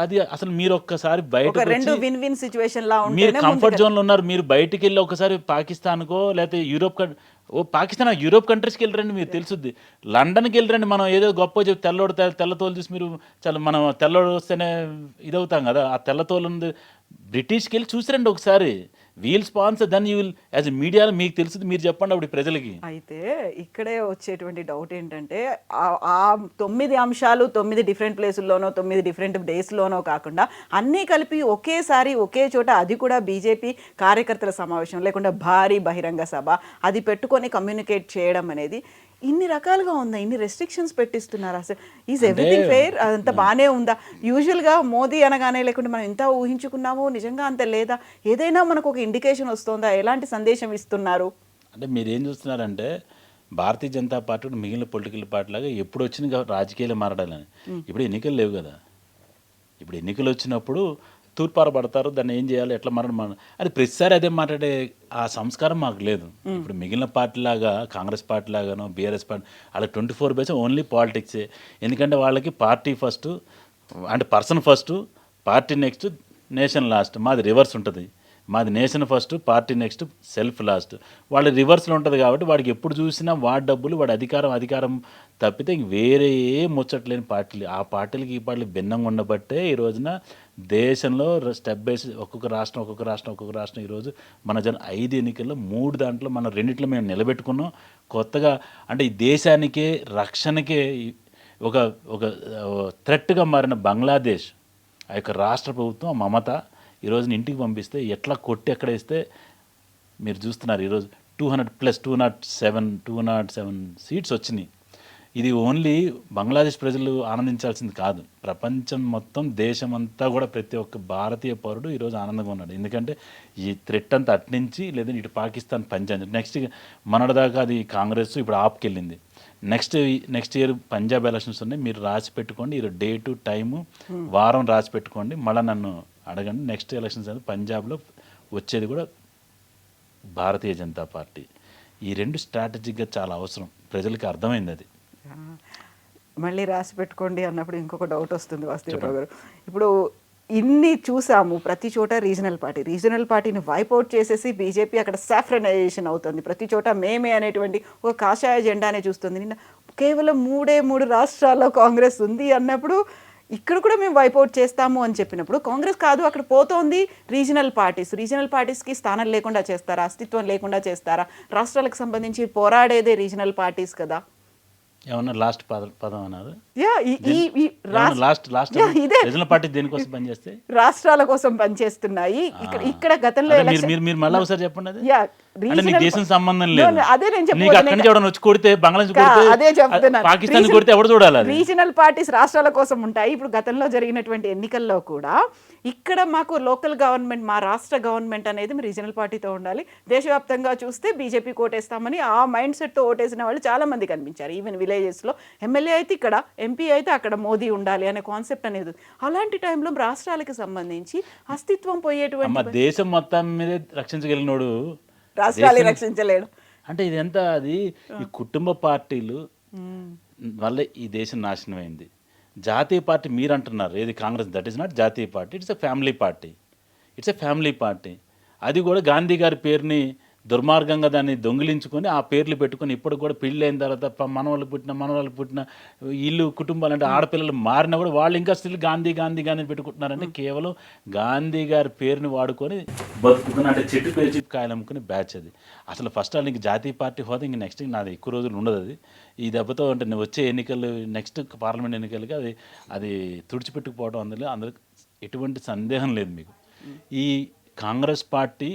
అది అసలు మీరు ఒక్కసారి బయట రెండు విన్ విన్ సిచువేషన్ లా మీరు ఉంటేనే కంఫర్ట్ జోన్లో ఉన్నారు. మీరు బయటికి వెళ్ళి ఒకసారి పాకిస్తాన్కో లేకపోతే పాకిస్తాన్ యూరోప్ కంట్రీస్కి వెళ్ళరండి, మీరు తెలుసుద్ది. లండన్కి వెళ్ళరండి. మనం ఏదో గొప్ప చెప్పి తెల్లతోలు చూసి మీరు చాలా మనం తెల్లడు వస్తేనే ఇదవుతాం కదా. ఆ తెల్లతోలు ఉంది. బ్రిటిష్కి వెళ్ళి చూసిరండి ఒకసారి. We'll sponsor then you will as మీడియాలో మీకు తెలుస్తుంది. మీరు చెప్పండి అప్పుడు ప్రజలకి. అయితే ఇక్కడే వచ్చేటువంటి డౌట్ ఏంటంటే ఆ 9 అంశాలు 9 డిఫరెంట్ ప్లేసుల్లోనో 9 డిఫరెంట్ డేస్లోనో కాకుండా అన్నీ కలిపి ఒకేసారి ఒకే చోట, అది కూడా బీజేపీ కార్యకర్తల సమావేశం లేకుండా భారీ బహిరంగ సభ అది పెట్టుకొని కమ్యూనికేట్ చేయడం అనేది ఇన్ని రకాలుగా ఉందా? ఇన్ని రెస్ట్రిక్షన్స్ పెట్టిస్తున్నారు. అసలు ఈజ్ ఎవ్రీథింగ్ ఫెయిర్? అదంతా బాగానే ఉందా? యూజువల్గా మోదీ అనగానే లేకుంటే మనం ఎంత ఊహించుకున్నామో నిజంగా అంత లేదా? ఏదైనా మనకు ఒక ఇండికేషన్ వస్తుందా? ఎలాంటి సందేశం ఇస్తున్నారు? అంటే మీరు ఏం చూస్తున్నారంటే భారతీయ జనతా పార్టీ మిగిలిన పొలిటికల్ పార్టీ లాగా ఎప్పుడు వచ్చిన రాజకీయాలు మారడాలని. ఇప్పుడు ఎన్నికలు లేవు కదా. ఇప్పుడు ఎన్నికలు వచ్చినప్పుడు తూర్పారబడతారు, దాన్ని ఏం చేయాలి, ఎట్లా మారడం అది ప్రతిసారి అదే మాట్లాడే ఆ సంస్కారం మాకు లేదు. ఇప్పుడు మిగిలిన పార్టీ లాగా కాంగ్రెస్ పార్టీ లాగానో బీఆర్ఎస్ పార్టీ అలా 24/7 ఓన్లీ పాలిటిక్సే. ఎందుకంటే వాళ్ళకి పార్టీ ఫస్ట్ అంటే person first, party next, nation last. మాది రివర్స్ ఉంటుంది. మాది nation first, party next, self last. వాళ్ళ రివర్స్లో ఉంటుంది కాబట్టి వాడికి ఎప్పుడు చూసినా వాడి డబ్బులు, వాడి అధికారం తప్పితే ఇంక వేరే ఏ ముచ్చట్లేని పార్టీలు. ఆ పార్టీలకి ఈ పార్టీలు భిన్నంగా ఉండబట్టే ఈ రోజున దేశంలో స్టెప్ బై ఒక్కొక్క రాష్ట్రం ఈరోజు మన 5 ఎన్నికల్లో 3 దాంట్లో మనం 2 మేము నిలబెట్టుకున్నాం. కొత్తగా అంటే ఈ దేశానికే రక్షణకే ఒక ఒక థ్రెట్గా మారిన బంగ్లాదేశ్ ఆ యొక్క రాష్ట్ర ప్రభుత్వం మమత ఈరోజున ఇంటికి పంపిస్తే ఎట్లా కొట్టి ఎక్కడ వేస్తే మీరు చూస్తున్నారు. ఈరోజు 207 సీట్స్ వచ్చినాయి. ఇది ఓన్లీ బంగ్లాదేశ్ ప్రజలు ఆనందించాల్సింది కాదు, ప్రపంచం మొత్తం దేశమంతా కూడా ప్రతి ఒక్క భారతీయ పౌరుడు ఈరోజు ఆనందంగా ఉన్నాడు. ఎందుకంటే ఈ థ్రెట్ అంతా అట్నుంచి లేదంటే ఇటు పాకిస్తాన్ పంజాబ్ నెక్స్ట్ మొన్నటిదాకా అది కాంగ్రెస్ ఇప్పుడు ఆప్కి వెళ్ళింది. నెక్స్ట్ ఇయర్ పంజాబ్ ఎలక్షన్స్ ఉన్నాయి. మీరు రాసి పెట్టుకోండి, ఈ డేటు టైము వారం రాసి పెట్టుకోండి. మళ్ళీ నన్ను అడగండి. నెక్స్ట్ ఎలక్షన్స్ అనేది పంజాబ్లో వచ్చేది కూడా భారతీయ జనతా పార్టీ. ఈ 2 స్ట్రాటజిక్గా చాలా అవసరం. ప్రజలకి అర్థమైంది అది. మళ్ళీ రాసి పెట్టుకోండి అన్నప్పుడు ఇంకొక డౌట్ వస్తుంది వాసుదేవరావు గారు. ఇప్పుడు ఇన్ని చూసాము, ప్రతి చోట రీజనల్ పార్టీని వైపౌట్ చేసేసి బీజేపీ అక్కడ సాఫ్రనైజేషన్ అవుతుంది. ప్రతి చోట మేమే అనేటువంటి ఒక కాషాయ జెండానే చూస్తుంది. నిన్న కేవలం 3 రాష్ట్రాల్లో కాంగ్రెస్ ఉంది అన్నప్పుడు ఇక్కడ కూడా మేము వైపౌట్ చేస్తాము అని చెప్పినప్పుడు కాంగ్రెస్ కాదు అక్కడ పోతోంది రీజనల్ పార్టీస్కి స్థానం లేకుండా చేస్తారా? అస్తిత్వం లేకుండా చేస్తారా? రాష్ట్రాలకు సంబంధించి పోరాడేదే రీజనల్ పార్టీస్ కదా. ఏమన్నా లాస్ట్ పదం అన్నారు. రీజనల్ పార్టీ దేనికోసం పనిచేస్తే రాష్ట్రాల కోసం పనిచేస్తున్నాయి. ఇక్కడ గతంలో మీరు మళ్ళీ ఒకసారి చెప్పండి. అది నీకు దేశం సంబంధం లేదు. అదే నేను చెప్తాను. వచ్చి కొడితే బంగ్లాదేశ్ అదే చెప్తున్నాను. పాకిస్తాన్ కొడితే ఎవరు చూడాలి? రీజనల్ పార్టీస్ రాష్ట్రాల కోసం ఉంటాయి. ఇప్పుడు గతంలో జరిగినటువంటి ఎన్నికల్లో కూడా ఇక్కడ మాకు లోకల్ గవర్నమెంట్, మా రాష్ట్ర గవర్నమెంట్ అనేది రీజనల్ పార్టీతో ఉండాలి. దేశవ్యాప్తంగా చూస్తే బీజేపీ ఓటేస్తామని ఆ మైండ్ సెట్తో ఓటేసిన వాళ్ళు చాలా మంది కనిపించారు. ఈవెన్ విలేజెస్లో ఎమ్మెల్యే అయితే ఇక్కడ, ఎంపీ అయితే అక్కడ మోదీ ఉండాలి అనే కాన్సెప్ట్ అనేది. అలాంటి టైంలో రాష్ట్రాలకు సంబంధించి అస్తిత్వం పోయేటువంటి దేశం మొత్తం మీద రక్షించగలిగినోడు రాష్ట్రాలు రక్షించలేడు. అంటే ఇదంతా అది ఈ కుటుంబ పార్టీలు వల్లే ఈ దేశం నాశనం అయింది. జాతీయ పార్టీ మీరు అంటున్నారు ఏది కాంగ్రెస్, దట్ ఈస్ నాట్ జాతీయ party, it's a family party. It's a family party. అది కూడా గాంధీ గారి పేరుని దుర్మార్గంగా దాన్ని దొంగిలించుకొని ఆ పేర్లు పెట్టుకొని ఇప్పుడు కూడా పెళ్ళి అయిన తర్వాత మనవాళ్ళకి పుట్టిన ఇల్లు కుటుంబాలు అంటే ఆడపిల్లలు మారినా కూడా వాళ్ళు ఇంకా స్టిల్ గాంధీ గాంధీ గాంధీ పెట్టుకుంటున్నారంటే కేవలం గాంధీ గారి పేరుని వాడుకొని బతుకుతున్న అంటే చెట్టు పేర్చి కాయలు అమ్ముకుని బ్యాచ్ అది. అసలు ఫస్ట్ నీకు జాతీయ పార్టీ హోదా ఇంక నెక్స్ట్ నాది ఎక్కువ రోజులు ఉండదు అది. ఈ దెబ్బతో అంటే వచ్చే ఎన్నికలు నెక్స్ట్ పార్లమెంట్ ఎన్నికలకి అది తుడిచిపెట్టుకుపోవడం అందులో ఎటువంటి సందేహం లేదు మీకు. ఈ కాంగ్రెస్ పార్టీ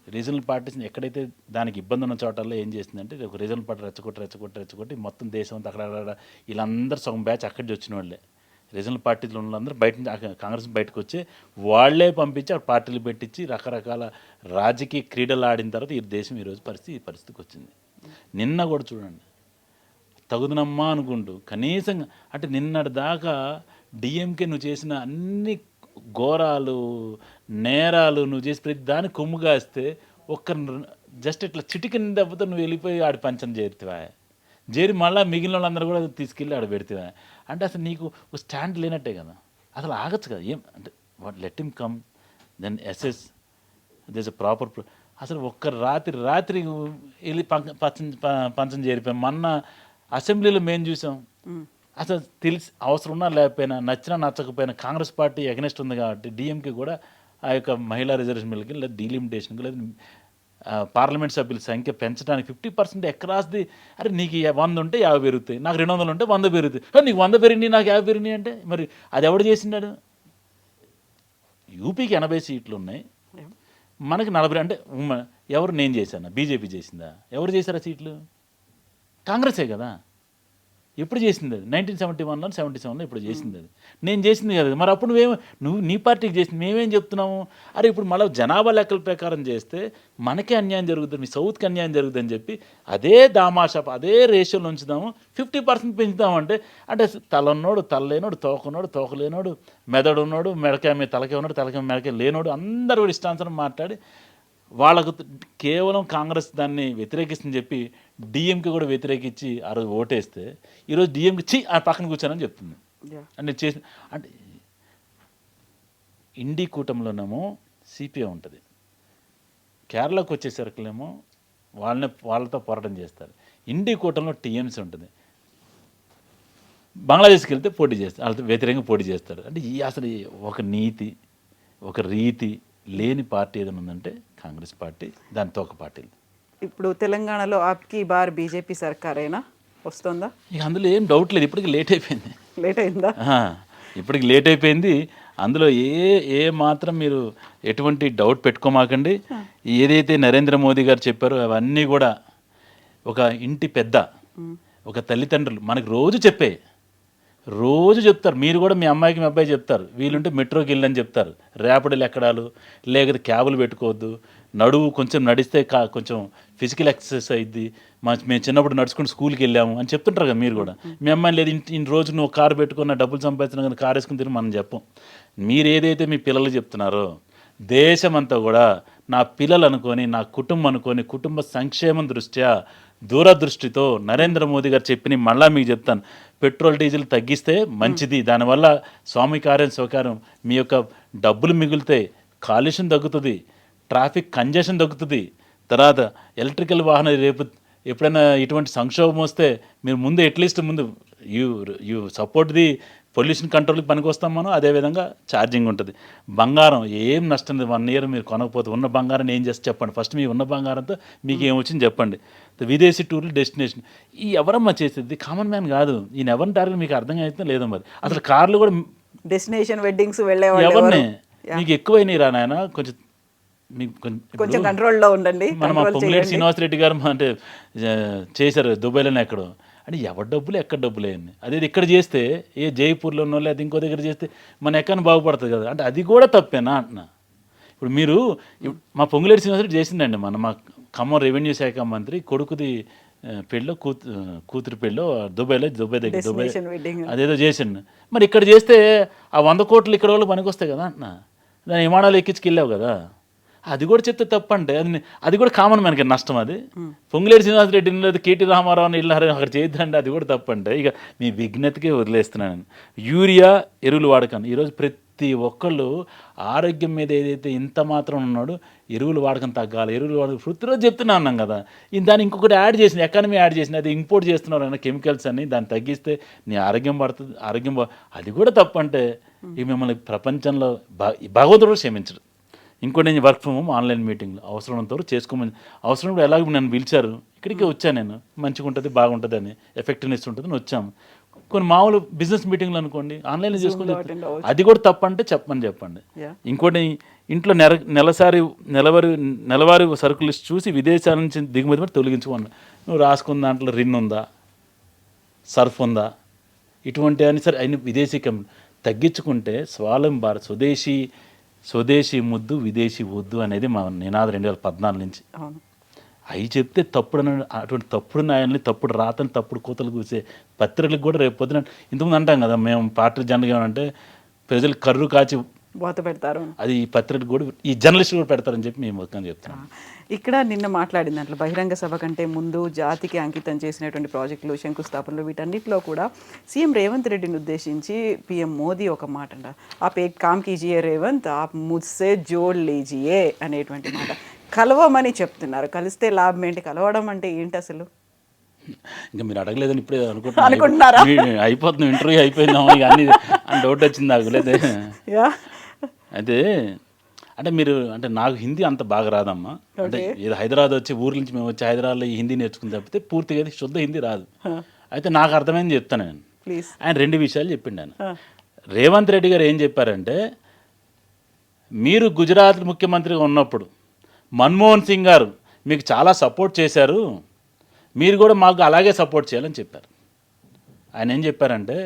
రీజనల్ పార్టీస్ ఎక్కడైతే దానికి ఇబ్బంది ఉన్న చోటల్లో ఏం చేసిందంటే ఒక రీజనల్ పార్టీ రెచ్చగొట్టి మొత్తం దేశం అంతా అక్కడ వీళ్ళందరూ సగం బ్యాచ్ అక్కడి నుంచి వచ్చిన వాళ్ళే. రీజనల్ పార్టీలో ఉన్న వాళ్ళందరూ బయట నుంచి కాంగ్రెస్ బయటకు వచ్చి వాళ్ళే పంపించి ఆ పార్టీలు పెట్టించి రకరకాల రాజకీయ క్రీడలు ఆడిన తర్వాత ఈ దేశం ఈ పరిస్థితికి వచ్చింది. నిన్న కూడా చూడండి తగుదనమ్మా అనుకుంటూ కనీసం అంటే నిన్నటి దాకా డిఎంకే నువ్వు చేసిన అన్ని ఘోరాలు నేరాలు నువ్వు చేసి ప్రతి దాన్ని కొమ్ము కాస్తే జస్ట్ ఇట్లా చిటికిన దెబ్బతో నువ్వు వెళ్ళిపోయి ఆడి పంచం చేరి మళ్ళీ మిగిలిన వాళ్ళందరూ కూడా తీసుకెళ్ళి ఆడ పెడితేవా అంటే అసలు నీకు స్టాండ్ లేనట్టే కదా. అసలు ఆగచ్చు కదా ఏం అంటే let him come then SS this a proper అసలు ఒక్క రాత్రి వెళ్ళి పంచం చేరిపోయాం. మొన్న అసెంబ్లీలో మేము చూసాం అసలు తెలిసి అవసరం ఉన్నా లేకపోయినా నచ్చినా నచ్చకపోయినా కాంగ్రెస్ పార్టీ ఎగనెస్ట్ ఉంది కాబట్టి డిఎంకే కూడా ఆ యొక్క మహిళా రిజర్వేషన్ బిల్కి లేదా డీలిమిటేషన్కి లేదా పార్లమెంట్ సభ్యుల సంఖ్య పెంచడానికి 50% అక్రాస్ అరే నీకు 100 ఉంటే 50 పెరుగుతాయి, నాకు 200 ఉంటే 100 పెరుగుతాయి, నీకు 100 పెరిగినాయి నాకు 50 పెరిగినాయి అంటే మరి అది ఎవడు చేసినాడు? యూపీకి 80 సీట్లు ఉన్నాయి, మనకి 40 అంటే ఎవరు నేను చేశాను? బీజేపీ చేసిందా? ఎవరు చేశారా సీట్లు? కాంగ్రెసే కదా. ఎప్పుడు చేసింది అది? 1971లో 77లో ఇప్పుడు చేసింది అది. నేను చేసింది కదా. మరి అప్పుడు నువ్వు నీ పార్టీకి చేసింది మేమేం చెప్తున్నాము? అరే ఇప్పుడు మళ్ళీ జనాభా లెక్కల ప్రకారం చేస్తే మనకే అన్యాయం జరుగుతుంది, మీ సౌత్కి అన్యాయం జరుగుతుందని చెప్పి అదే దామాషా అదే రేషియోలో ఉంచుదాము, 50% పెంచుదామంటే అంటే తలన్నోడు తలలేనోడు, తోకనోడు తోకలేనోడు, మెదడు ఉన్నాడు మెడకాయ మీద తలకే ఉన్నాడు, తలకాయ మెడకాయ లేనోడు అందరూ కూడా ఇష్టానుసారం మాట్లాడి వాళ్ళకు కేవలం కాంగ్రెస్ దాన్ని వ్యతిరేకిస్తుందని చెప్పి డిఎంకే కూడా వ్యతిరేకించి ఆ రోజు ఓటేస్తే ఈరోజు డిఎంకే ఆ పక్కన కూర్చోనని చెప్తుంది. అంటే చేసి అంటే ఇండి కూటమిలోనేమో సిపిఐ ఉంటుంది, కేరళకు వచ్చేసరికిలేమో వాళ్ళతో పోరాటం చేస్తారు. ఇండి కూటమిలో టీఎంసీ ఉంటుంది, బంగ్లాదేశ్కి వెళ్తే పోటీ చేస్తారు, వాళ్ళతో వ్యతిరేకంగా పోటీ చేస్తారు. అంటే అసలు ఒక నీతి ఒక రీతి లేని పార్టీ ఏదైనా ఉందంటే కాంగ్రెస్ పార్టీ, దానితో ఒక పార్టీలు. ఇప్పుడు తెలంగాణలో ఆప్కి బార్ బీజేపీ సర్కారేనా వస్తుందా? ఇక అందులో ఏం డౌట్ లేదు. ఇప్పటికి లేట్ అయిపోయింది. లేట్ అయిందా? ఇప్పటికి లేట్ అయిపోయింది. అందులో ఏ మాత్రం మీరు ఎటువంటి డౌట్ పెట్టుకోమాకండి. ఏదైతే నరేంద్ర మోదీ గారు చెప్పారో అవన్నీ కూడా ఒక ఇంటి పెద్ద, ఒక తల్లిదండ్రులు మనకు రోజు చెప్తారు. మీరు కూడా మీ అమ్మాయికి మీ అబ్బాయి చెప్తారు, వీలుంటే మెట్రోకి వెళ్ళని చెప్తారు, ర్యాపిడోలు ఎక్కడాలు లేకపోతే క్యాబులు పెట్టుకోవద్దు, నడువు కొంచెం నడిస్తే కొంచెం ఫిజికల్ ఎక్సర్సైజ్ అయ్యిద్ది, మేము చిన్నప్పుడు నడుచుకుని స్కూల్కి వెళ్ళాము అని చెప్తుంటారు కదా. మీరు కూడా మీ అమ్మాయిని లేదు ఇన్ని రోజు నువ్వు కారు పెట్టుకున్న డబ్బులు సంపాదించిన కానీ కారు వేసుకుని తిని మనం చెప్పం. మీరు ఏదైతే మీ పిల్లలు చెప్తున్నారో దేశమంతా కూడా నా పిల్లలు అనుకొని నా కుటుంబం అనుకొని కుటుంబ సంక్షేమం దృష్ట్యా దూరదృష్టితో నరేంద్ర మోదీ గారు చెప్పిన మళ్ళా మీకు చెప్తాను, పెట్రోల్ డీజిల్ తగ్గిస్తే మంచిది, దానివల్ల స్వామి కార్యం సౌకార్యం మీ యొక్క డబ్బులు మిగులుతాయి, కాలుష్యం తగ్గుతుంది, ట్రాఫిక్ కంజెషన్ తగ్గుతుంది. తర్వాత ఎలక్ట్రికల్ వాహనం రేపు ఎప్పుడైనా ఇటువంటి సంక్షోభం వస్తే మీరు ముందు at least you support the pollution కంట్రోల్కి పనికి వస్తాం మనం. అదేవిధంగా ఛార్జింగ్ ఉంటుంది. బంగారం ఏం నష్టం లేదు, 1 ఇయర్ మీరు కొనకపోతే ఉన్న బంగారాన్ని ఏం చేస్తే చెప్పండి. ఫస్ట్ మీ ఉన్న బంగారంతో మీకు ఏమొచ్చింది చెప్పండి. విదేశీ టూర్లు డెస్టినేషన్ ఈ ఎవరమ్మా చేసేది? కామన్ మ్యాన్ కాదు. ఈయన ఎవరిని టార్గెట్ మీకు అర్థం అయితే లేదో. మరి అసలు కార్లు కూడా డెస్టినేషన్ వెడ్డింగ్స్ వెళ్ళేవాళ్ళు ఎవరిని మీకు ఎక్కువైనాయి రా నాయన, కొంచెం కంట్రోల్లో ఉండండి. మన పొంగులేటి శ్రీనివాసరెడ్డి గారు అంటే చేశారు దుబాయ్లోనే ఎక్కడో. అంటే ఎవరి డబ్బులు ఎక్కడ డబ్బులు అయ్యింది. అదే ఇక్కడ చేస్తే జైపూర్లోనో లేదా ఇంకో దగ్గర చేస్తే మన ఎక్కడ బాగుపడుతుంది కదా. అంటే అది కూడా తప్పేనా అంటున్నా. ఇప్పుడు మీరు మా పొంగులేటి శ్రీనివాసరెడ్డి చేసిందండి మా ఖమ్మం రెవెన్యూ శాఖ మంత్రి కొడుకుది పెళ్ళో కూతురు పెళ్ళో దుబాయ్ దగ్గర అదేదో చేసిండు. మరి ఇక్కడ చేస్తే ఆ 100 కోట్లు ఇక్కడ వాళ్ళు పనికి వస్తాయి కదా అంటున్నా. దాని విమానాలు ఎక్కించుకెళ్ళావు కదా. అది కూడా చెప్తే తప్పంటే అది కూడా కామన్ మనకి నష్టం. అది పొంగులేటి శ్రీనివాసరెడ్డి లేదు కేటీ రామారావుని ఇల్లారు అక్కడ చేయొద్దండి, అది కూడా తప్పంటే ఇక మీ విజ్ఞతకే వదిలేస్తున్నాను. యూరియా ఎరువులు వాడకాను ఈరోజు ప్రతి ఒక్కళ్ళు ఆరోగ్యం మీద ఏదైతే ఇంత మాత్రం ఉన్నాడో ఎరువులు వాడకం తగ్గాలి, ఎరువులు వాడకం ప్రతిరోజు చెప్తున్నా అన్నాం కదా. దాన్ని ఇంకొకటి యాడ్ చేసింది, ఎకానమీ యాడ్ చేసింది, అది ఇంపోర్ట్ చేస్తున్నారు అన్న కెమికల్స్ అని. దాన్ని తగ్గిస్తే నీ ఆరోగ్యం పడుతుంది, అది కూడా తప్పంటే ఇక మిమ్మల్ని ప్రపంచంలో భగవంతుడు క్షమించడు. ఇంకోటి నేను వర్క్ ఫ్రమ్ హోమ్ ఆన్లైన్ మీటింగ్లు అవసరమంతవరకు చేసుకోమని, అవసరం ఎలాగో నన్ను పిలిచారు ఇక్కడికే వచ్చాను నేను, మంచిగా ఉంటుంది బాగుంటుంది అని, ఎఫెక్టివ్నెస్ ఉంటుంది అని వచ్చాము. కొన్ని మామూలు బిజినెస్ మీటింగ్లు అనుకోండి ఆన్లైన్లో చేసుకుంటే అది కూడా తప్పంటే చెప్పండి. ఇంకోటి ఇంట్లో నెలవారీ సరుకులు చూసి విదేశాల నుంచి దిగుమతి పడి తొలగించుకోండి. నువ్వు రాసుకున్న దాంట్లో రిన్ ఉందా, సర్ఫ్ ఉందా, ఇటువంటి అని సరే అయిన విదేశీ తగ్గించుకుంటే స్వావలంబన భారత్, స్వదేశీ ముద్దు విదేశీ వద్దు అనేది మా నినాదం 2014 నుంచి. అవి చెప్తే తప్పుడు అటువంటి తప్పుడు న్యాయాన్ని, తప్పుడు రాతని, తప్పుడు కూతలు కూసే పత్రికలకు కూడా రేపు పొద్దున ఇంతకుముందు అంటాం కదా మేము పార్టీ జనరల్గా ఏమంటే ప్రజలు కర్రు కాచి వాత పెడతారు, అది ఈ పత్రికలు కూడా ఈ జర్నలిస్టులు కూడా పెడతారని చెప్పి మేము మొత్తం చెప్తున్నాం. ఇక్కడ నిన్న మాట్లాడిన దాంట్లో బహిరంగ సభ కంటే ముందు జాతికి అంకితం చేసినటువంటి ప్రాజెక్టులు, శంకుస్థాపనలు, వీటన్నిటిలో కూడా సీఎం రేవంత్ రెడ్డిని ఉద్దేశించి పీఎం మోదీ ఒక మాట అంట, ఆప్ ఏక్ కామ్ కీజియే రేవంత్, ఆప్ ముజ్సే జోడ్ లీజియే అనేటువంటి మాట. కలవమని చెప్తున్నారు, కలిస్తే లాభం ఏంటి, కలవడం అంటే ఏంటి అసలు? ఇంకా మీరు అడగలేదని ఇప్పుడే అనుకుంటున్నారా? అయిపోతుంది, ఇంటర్వ్యూ అయిపోయిందామా ఇక అన్ని అని డౌట్ వచ్చింది నాకు. లేదే అయితే అంటే మీరు అంటే నాకు హిందీ అంత బాగా రాదమ్మా. అంటే ఏదో హైదరాబాద్ వచ్చి ఊరి నుంచి మేము వచ్చి హైదరాబాద్లో ఈ హిందీ నేర్చుకుని తప్పితే పూర్తిగా శుద్ధ హిందీ రాదు. అయితే నాకు అర్థమైంది చెప్తాను నేను. ఆయన 2 విషయాలు చెప్పిండు ఆయన. రేవంత్ రెడ్డి గారు ఏం చెప్పారంటే, మీరు గుజరాత్ ముఖ్యమంత్రిగా ఉన్నప్పుడు మన్మోహన్ సింగ్ గారు మీకు చాలా సపోర్ట్ చేశారు, మీరు కూడా మాకు అలాగే సపోర్ట్ చేయాలని చెప్పారు. ఆయన ఏం చెప్పారంటే,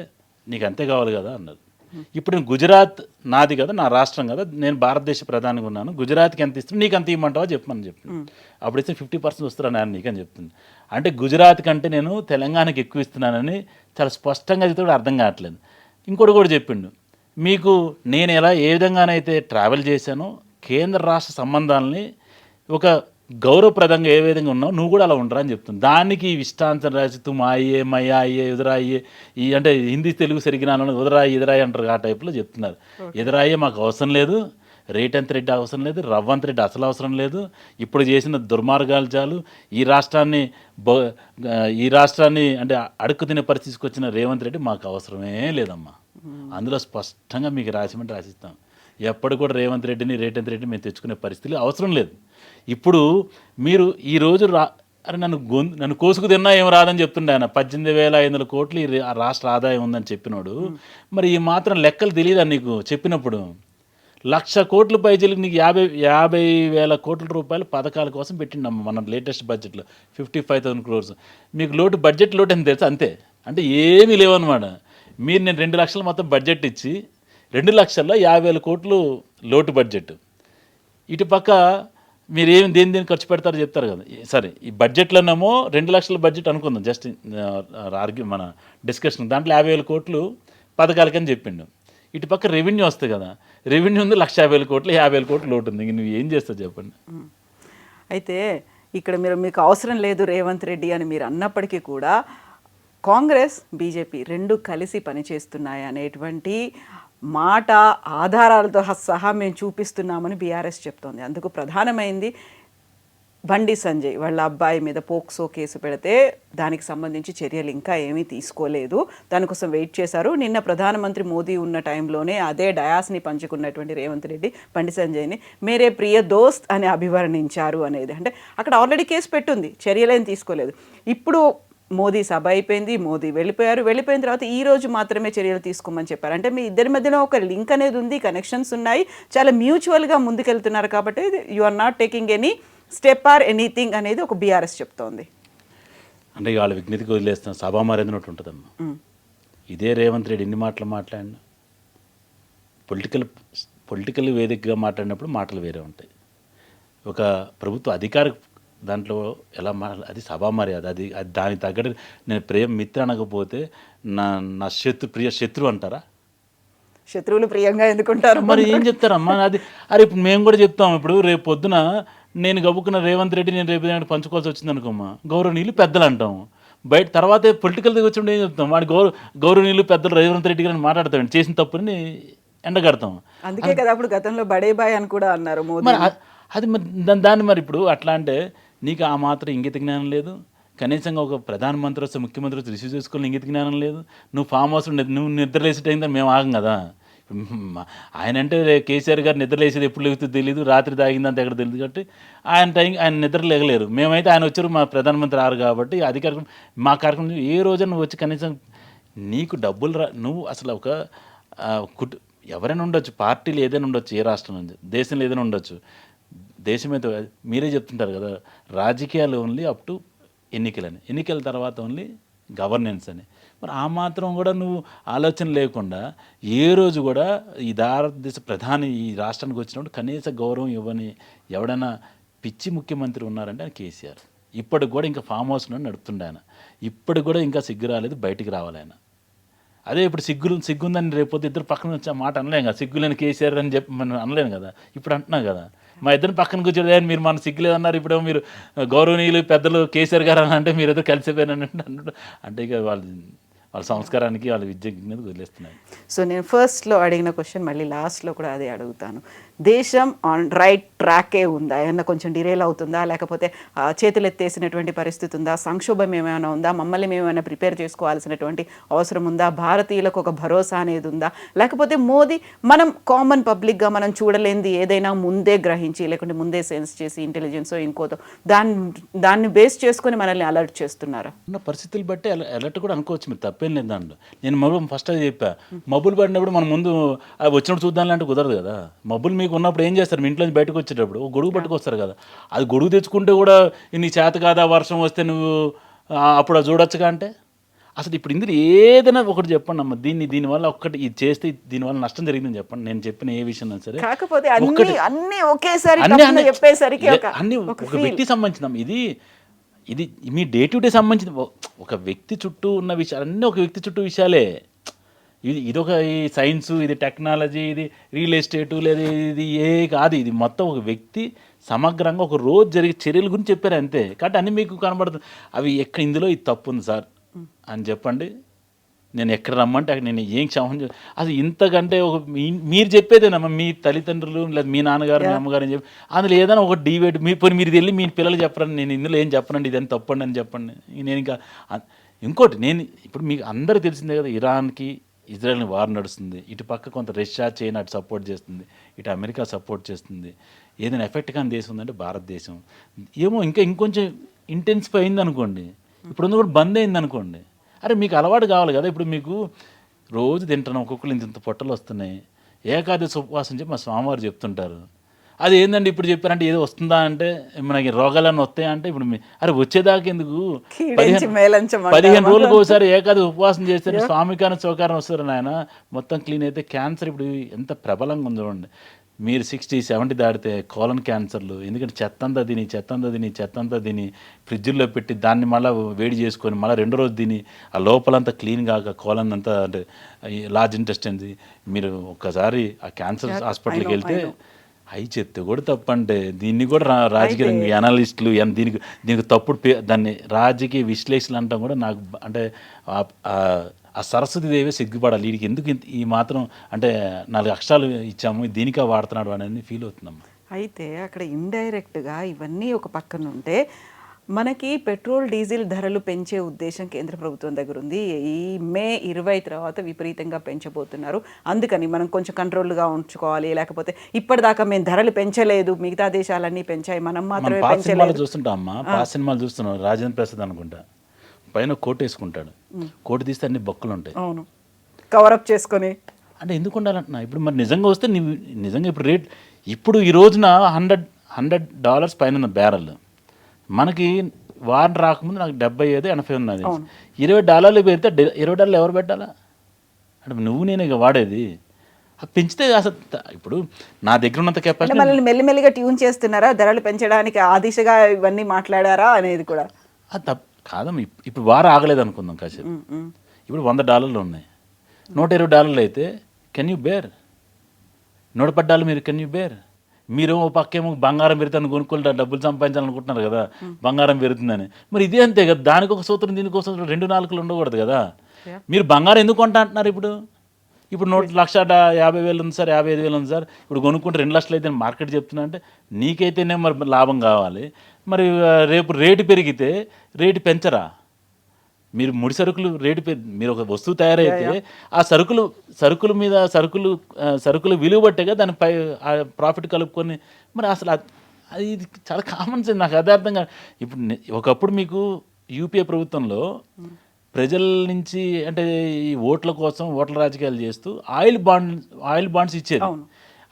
నీకు అంతే కావాలి కదా అన్నారు. ఇప్పుడు నేను గుజరాత్ నాది కదా, నా రాష్ట్రం కదా, నేను భారతదేశ ప్రధానిగా ఉన్నాను, గుజరాత్కి ఎంత ఇస్తున్నా నీకు అంత ఇవ్వమంటావా చెప్పమని చెప్పింది. అప్పుడు ఇస్తే 50% వస్తున్నా నేను నీకని చెప్తుంది. అంటే గుజరాత్ కంటే నేను తెలంగాణకి ఎక్కువ ఇస్తున్నానని చాలా స్పష్టంగా అయితే కూడా అర్థం కావట్లేదు. ఇంకోటి కూడా చెప్పిండు, మీకు నేను ఏ విధంగానైతే ట్రావెల్ చేశానో కేంద్ర రాష్ట్ర సంబంధాలని ఒక గౌరవప్రదంగా ఏ విధంగా ఉన్నావు నువ్వు కూడా అలా ఉండరా అని చెప్తుంది. దానికి ఇష్టాంతరం రాసి తుమ్ అయ్యే మయ్యా అయ్యే ఎదురాయ్యే ఈ అంటే హిందీ తెలుగు సరిగ్గా ఎదురాయి ఎదురాయి అంటారు, ఆ టైప్లో చెప్తున్నారు. ఎదురాయ్యే మాకు అవసరం లేదు, రేవంత్ రెడ్డి అవసరం లేదు, రవ్వంత్ రెడ్డి అసలు అవసరం లేదు, ఇప్పుడు చేసిన దుర్మార్గాలు చాలు, ఈ రాష్ట్రాన్ని అంటే అడుక్కు తినే పరిస్థితికి వచ్చిన రేవంత్ రెడ్డి మాకు అవసరమే లేదమ్మా. అందులో స్పష్టంగా మీకు రాసిమంటే రాసిస్తాం. ఎప్పుడు కూడా రేవంత్ రెడ్డిని మేము తెచ్చుకునే పరిస్థితి అవసరం లేదు. ఇప్పుడు మీరు ఈరోజు అరే నన్ను కోసుకు తిన్నా ఏం రాదని చెప్తుండే ఆయన. 18,500 కోట్లు రాష్ట్ర ఆదాయం ఉందని చెప్పినాడు. మరి ఈ మాత్రం లెక్కలు తెలియదా నీకు? చెప్పినప్పుడు 1,00,000 కోట్ల పైచీలకు నీకు 50,000 కోట్ల రూపాయలు పథకాల కోసం పెట్టిండమ్మ మన లేటెస్ట్ బడ్జెట్లో 55,000 crores. మీకు బడ్జెట్ లోటు అని తెలుసు అంతే, అంటే ఏమీ లేవన్నమాట. మీరు నేను 2 లక్షలు మొత్తం బడ్జెట్ ఇచ్చి 2 లక్షల్లో 50,000 కోట్లు లోటు బడ్జెట్. ఇటుపక్క మీరు దేని ఖర్చు పెడతారో చెప్తారు కదా. సరే ఈ బడ్జెట్లోనేమో 2 లక్షల బడ్జెట్ అనుకుందాం, జస్ట్ మన డిస్కషన్, దాంట్లో 50,000 కోట్లు పథకాలకని చెప్పిండు. ఇటుపక్క రెవెన్యూ వస్తుంది కదా, రెవెన్యూ ఉంది 1,50,000 కోట్లు, 50,000 కోట్లు లోటు ఉంది. నువ్వు ఏం చేస్తావు చెప్పండి. అయితే ఇక్కడ మీకు అవసరం లేదు రేవంత్ రెడ్డి అని మీరు అన్నప్పటికీ కూడా కాంగ్రెస్ బీజేపీ 2 కలిసి పనిచేస్తున్నాయి అనేటువంటి మాట ఆధారాలతో సహా మేము చూపిస్తున్నామని బీఆర్ఎస్ చెప్తోంది. అందుకు ప్రధానమైంది బండి సంజయ్ వాళ్ళ అబ్బాయి మీద పోక్సో కేసు పెడితే దానికి సంబంధించి చర్యలు ఇంకా ఏమీ తీసుకోలేదు, దానికోసం వెయిట్ చేశారు. నిన్న ప్రధానమంత్రి మోదీ ఉన్న టైంలోనే అదే డయాస్ని పంచుకున్నటువంటి రేవంత్ రెడ్డి బండి సంజయ్ని మేరే ప్రియ దోస్త్ అని అభివర్ణించారు అనేది. అంటే అక్కడ ఆల్రెడీ కేసు పెట్టుంది, చర్యలేం తీసుకోలేదు. ఇప్పుడు మోదీ సభ అయిపోయింది, మోదీ వెళ్ళిపోయిన తర్వాత ఈ రోజు మాత్రమే చర్యలు తీసుకోమని చెప్పారు. అంటే మీ ఇద్దరి మధ్యలో ఒక లింక్ అనేది ఉంది, కనెక్షన్స్ ఉన్నాయి, చాలా మ్యూచువల్గా ముందుకెళ్తున్నారు. కాబట్టి you are not taking any step or anything అనేది ఒక బీఆర్ఎస్ చెప్తోంది. అంటే వాళ్ళ విజ్ఞతకి వదిలేస్తాం, సభా మరేంద్రనట్టు ఉంటుందమ్మా. ఇదే రేవంత్ రెడ్డి ఎన్ని మాటలు మాట్లాడినా పొలిటికల్ వేదికగా మాట్లాడినప్పుడు మాటలు వేరే ఉంటాయి. ఒక ప్రభుత్వ అధికార దాంట్లో ఎలా అది సభా మర్యాద, అది దానికి తగ్గట్టు నేను ప్రేమ మిత్ర అనకపోతే నా ప్రియ శత్రు అంటారా? శత్రువులు ప్రియంగా ఎందుకుంటారు? మరి ఏం చెప్తారమ్మా అది? అరే ఇప్పుడు మేము కూడా చెప్తాం, ఇప్పుడు రేపు పొద్దున నేను గబుక్కున్న రేవంత్ రెడ్డి నేను రేపు ఏదైనా పంచుకోవాల్సి వచ్చింది అనుకోమ్మా, గౌరవనీయులు పెద్దలు అంటాం. బయట తర్వాత పొలిటికల్ దగ్గర వచ్చినప్పుడు ఏం చెప్తాం, వాడి గౌరవనీయులు పెద్దలు రేవంత్ రెడ్డి గారిని మాట్లాడతాం, చేసిన తప్పుని ఎండగడతాం. అందుకే కదా అప్పుడు గతంలో బడే బాయ్ అని కూడా అన్నారు మోదీ. మరి అది మరి దాన్ని మరి ఇప్పుడు అట్లా అంటే నీకు ఆ మాత్రం ఇంగిత జ్ఞానం లేదు, కనీసంగా ఒక ప్రధానమంత్రి వస్తే ముఖ్యమంత్రి వస్తే రిసీవ్ చేసుకోవాలి ఇంగిత జ్ఞానం లేదు. నువ్వు ఫామ్ హౌస్ నువ్వు నిద్రలేసే టైం మేము ఆగం కదా. ఆయన అంటే కేసీఆర్ గారు నిద్రలేసేది ఎప్పుడు లేకపోతే తెలియదు, రాత్రి తాగిందంత ఎక్కడ తెలియదు. కాబట్టి ఆయన నిద్ర లేగలేరు. మేమైతే ఆయన వచ్చారు మా ప్రధానమంత్రి ఆరు కాబట్టి అధికారం మా కార్యక్రమం ఏ రోజు నువ్వు వచ్చి కనీసం నీకు డబ్బులు నువ్వు అసలు ఒక ఎవరైనా ఉండొచ్చు, పార్టీలు ఏదైనా ఉండొచ్చు, ఏ రాష్ట్రం నుంచి దేశంలో ఏదైనా ఉండొచ్చు, దేశం అయితే మీరే చెప్తుంటారు కదా రాజకీయాలు ఓన్లీ అప్ టు ఎన్నికలని, ఎన్నికల తర్వాత ఓన్లీ గవర్నెన్స్ అని. మరి ఆ మాత్రం కూడా నువ్వు ఆలోచన లేకుండా ఏ రోజు కూడా ఈ భారతదేశ ప్రధాని ఈ రాష్ట్రానికి వచ్చినప్పుడు కనీస గౌరవం ఇవ్వని ఎవడైనా పిచ్చి ముఖ్యమంత్రి ఉన్నారంటే ఆయన కేసీఆర్. ఇప్పటికి కూడా ఇంకా ఫామ్ హౌస్ నడుపుతుండే ఆయన, ఇప్పటికి కూడా ఇంకా సిగ్గు రాలేదు, బయటికి రావాలి ఆయన. అదే ఇప్పుడు సిగ్గుందని రేపొద్దు ఇద్దరు పక్కన వచ్చి ఆ మాట అనలేం కదా, సిగ్గులేని కేసీఆర్ అని చెప్పి మనం అనలేను కదా. ఇప్పుడు అంటున్నాం కదా, మా ఇద్దరు పక్కన కూర్చోడు మీరు మన సిగ్గులేదన్నారు, ఇప్పుడు మీరు గౌరవనీయులు పెద్దలు కేసీఆర్ గారు అని అంటే మీరు ఏదో కలిసిపోయారని అంటే ఇక వాళ్ళ సంస్కారానికి వాళ్ళ విద్యకి మీద వదిలేస్తున్నాయి. సో నేను ఫస్ట్లో అడిగిన క్వశ్చన్ మళ్ళీ లాస్ట్లో కూడా అదే అడుగుతాను. దేశం ఆన్ రైట్ ట్రాకే ఉందా? ఏమన్నా కొంచెం డిరేల్ అవుతుందా, లేకపోతే చేతులు ఎత్తేసినటువంటి పరిస్థితి ఉందా, సంక్షోభం ఏమైనా ఉందా, మమ్మల్ని మేమైనా ప్రిపేర్ చేసుకోవాల్సినటువంటి అవసరం ఉందా, భారతీయులకు ఒక భరోసా అనేది ఉందా, లేకపోతే మోదీ మనం కామన్ పబ్లిక్గా మనం చూడలేనిది ఏదైనా ముందే గ్రహించి లేకుంటే ముందే సెన్స్ చేసి ఇంటెలిజెన్స్ ఇంకోతో దాన్ని బేస్ చేసుకొని మనల్ని అలర్ట్ చేస్తున్నారా? ఉన్న పరిస్థితులు బట్టి అలర్ట్ కూడా అనుకోవచ్చు, మీరు తప్పేం లేదు దాంట్లో. నేను ఫస్ట్ అది చెప్పా, మబ్బులు పడినప్పుడు మనం ముందు అవి వచ్చినప్పుడు చూద్దాం అంటే కుదరదు కదా. మబ్బులు మీకు ఉన్నప్పుడు ఏం చేస్తారు, మీ ఇంట్లో బయటకు వచ్చేటప్పుడు ఒక గొడుగు పట్టుకొస్తారు కదా, అది గొడుగు తెచ్చుకుంటే కూడా నీ చేత కాదా వర్షం వస్తే నువ్వు అప్పుడు అది చూడొచ్చుగా అంటే అసలు ఇప్పుడు ఇందులో ఏదైనా ఒకటి చెప్పండి అమ్మ, దీనివల్ల ఒక్కటి ఇది చేస్తే దీనివల్ల నష్టం జరిగిందని చెప్పండి. నేను చెప్పిన ఏ విషయం సరే కాకపోతే అన్ని ఒకేసారి అన్ని ఒక వ్యక్తికి సంబంధించిన ఇది మీ డే టు డే సంబంధించిన ఒక వ్యక్తి చుట్టూ ఉన్న విషయాలు అన్నీ ఒక వ్యక్తి చుట్టూ విషయాలే. ఇదొక ఈ సైన్సు, ఇది టెక్నాలజీ, ఇది రియల్ ఎస్టేటు, లేదా ఇది కాదు, ఇది మొత్తం ఒక వ్యక్తి సమగ్రంగా ఒక రోజు జరిగే చర్యల గురించి చెప్పారు అంతే. కాబట్టి అన్నీ మీకు కనబడుతుంది. అవి ఎక్కడ ఇందులో ఇది తప్పు ఉంది సార్ అని చెప్పండి, నేను ఎక్కడ రమ్మంటే అక్కడ నేను ఏం క్షమం అసలు ఇంతకంటే ఒక మీరు చెప్పేదేనమ్మా, మీ తల్లిదండ్రులు లేదా మీ నాన్నగారు మీ అమ్మగారు అని చెప్పి అందులో ఏదైనా ఒక డిబేట్ మీరు వెళ్ళి మీ పిల్లలు చెప్పరండి, నేను ఇందులో ఏం చెప్పనండి, ఇదని తప్పండి అని చెప్పండి. నేను ఇంకా ఇంకోటి నేను ఇప్పుడు మీకు అందరూ తెలిసిందే కదా, ఇరాన్కి ఇజ్రాయెల్ని వార్ నడుస్తుంది, ఇటు పక్క కొంత రష్యా చైనా అటు సపోర్ట్ చేస్తుంది, ఇటు అమెరికా సపోర్ట్ చేస్తుంది. ఏదైనా ఎఫెక్ట్ కానీ దేశం ఉందంటే భారతదేశం. ఏమో ఇంకొంచెం ఇంటెన్సిఫై అయింది అనుకోండి, ఇప్పుడు కూడా బంద్ అయింది అనుకోండి, అరే మీకు అలవాటు కావాలి కదా. ఇప్పుడు మీకు రోజు తింటున్నాం, ఒక్కొక్కరు ఇంత పొట్టలు వస్తున్నాయి, ఏకాదశి ఉపవాసం చెప్పి మా స్వామివారు చెప్తుంటారు. అది ఏంటంటే ఇప్పుడు చెప్పారంటే ఏదో వస్తుందా అంటే మనకి రోగాలన్నీ వస్తాయా అంటే ఇప్పుడు అరే వచ్చేదాకా ఎందుకు 15 రోజులకు ఒకసారి ఏకాదశి ఉపవాసం చేస్తే స్వామికాన చౌకారం వస్తారు నాయన, మొత్తం క్లీన్ అయితే. క్యాన్సర్ ఇప్పుడు ఎంత ప్రబలంగా ఉంది చూడండి, మీరు 60-70 దాటితే కోలన్ క్యాన్సర్లు, ఎందుకంటే చెత్తంతా తిని ఫ్రిడ్జ్లో పెట్టి దాన్ని మళ్ళీ వేడి చేసుకొని మళ్ళీ 2 రోజు తిని ఆ లోపలంతా క్లీన్ కాక కోలన్ అంతా అంటే లార్జ్ ఇంటెస్టైన్స్. మీరు ఒక్కసారి ఆ క్యాన్సర్ హాస్పిటల్కి వెళ్తే అవి చెప్తే కూడా తప్పంటే దీన్ని కూడా రాజకీయ అనలిస్టులు దీనికి తప్పుడు దాన్ని రాజకీయ విశ్లేషణలు అంటాం కూడా నాకు అంటే ఆ సరస్వతిదేవే సిగ్గుపడాలి, వీడికి ఎందుకు ఈ మాత్రం అంటే 4 అక్షరాలు ఇచ్చాము దీనికా వాడుతున్నాడు అని ఫీల్ అవుతుందమ్మా. అయితే అక్కడ ఇండైరెక్ట్గా ఇవన్నీ ఒక పక్కన ఉంటే మనకి పెట్రోల్ డీజిల్ ధరలు పెంచే ఉద్దేశం కేంద్ర ప్రభుత్వం దగ్గర ఉంది. ఈ మే 20 తర్వాత విపరీతంగా పెంచబోతున్నారు, అందుకని మనం కొంచెం కంట్రోల్గా ఉంచుకోవాలి, లేకపోతే ఇప్పటిదాకా మేము ధరలు పెంచలేదు, మిగతా దేశాలన్నీ పెంచాయి, మనం మాత్రమే పెంచలేదు. చూస్తుంటాం అమ్మా, పాత సినిమాలు చూస్తున్నాం, రాజేంద్ర ప్రసాద్ అనుకుంటా పైన కోట్ వేసుకుంటాడు, కోట్ తీస్తే అన్ని బొక్కలు ఉంటాయి, అవును, కవరప్ చేసుకొని అంటే ఎందుకు ఉండాలంటున్నా. ఇప్పుడు మరి నిజంగా వస్తే నిజంగా ఇప్పుడు రేట్ ఇప్పుడు ఈ రోజున $100 పైన బ్యారెల్, మనకి వారం రాకముందు నాకు 75-80 ఉన్నది. $20 పెడితే $20 ఎవరు పెట్టాలా అంటే నువ్వు నేను ఇక వాడేది. అది పెంచితే అసలు ఇప్పుడు నా దగ్గర ఉన్నంత కెపాసిటీ మనల్ని మెల్లిమెల్లిగా ట్యూన్ చేస్తున్నారా, ధరలు పెంచడానికి ఆ దిశగా ఇవన్నీ మాట్లాడారా అనేది కూడా అది కాదమ్మా. ఇప్పుడు వారం ఆగలేదు అనుకుందాం కాసేపు, ఇప్పుడు $100 ఉన్నాయి, $120 అయితే కెన్ యూ బేర్? 110 మీరు కెన్ యూ బేర్? మీరు ఓ పక్కేమో బంగారం పెరుగుతుంది కొనుక్కోవాలి, డబ్బులు సంపాదించాలనుకుంటున్నారు కదా, బంగారం పెరుగుతుందని. మరి ఇదే అంతే కదా, దానికి ఒక సూత్రం దీనికి ఒక సూత్రం, 2 నాలుకలు ఉండకూడదు కదా. మీరు బంగారం ఎందుకు కొంటా అంటున్నారు ఇప్పుడు? ఇప్పుడు 1,50,000 ఉంది సార్, 55,000 ఉంది సార్, ఇప్పుడు కొనుక్కుంటే 2 లక్షలు అయితే మార్కెట్ చెప్తున్నా అంటే నీకైతేనే మరి లాభం కావాలి. మరి రేపు రేటు పెరిగితే రేటు పెంచరా? మీరు ముడి సరుకులు రేటు మీరు ఒక వస్తువు తయారైతే ఆ సరుకుల మీద సరుకులు విలువ బట్టేగా దానిపై ప్రాఫిట్ కలుపుకొని, మరి అసలు అది ఇది చాలా కామన్ సెన్స్. నాకు అదే అర్థం కాదు. ఇప్పుడు ఒకప్పుడు మీకు యూపీఏ ప్రభుత్వంలో ప్రజల నుంచి అంటే ఈ ఓట్ల కోసం ఓట్ల రాజకీయాలు చేస్తూ ఆయిల్ బాండ్స్ ఇచ్చేది.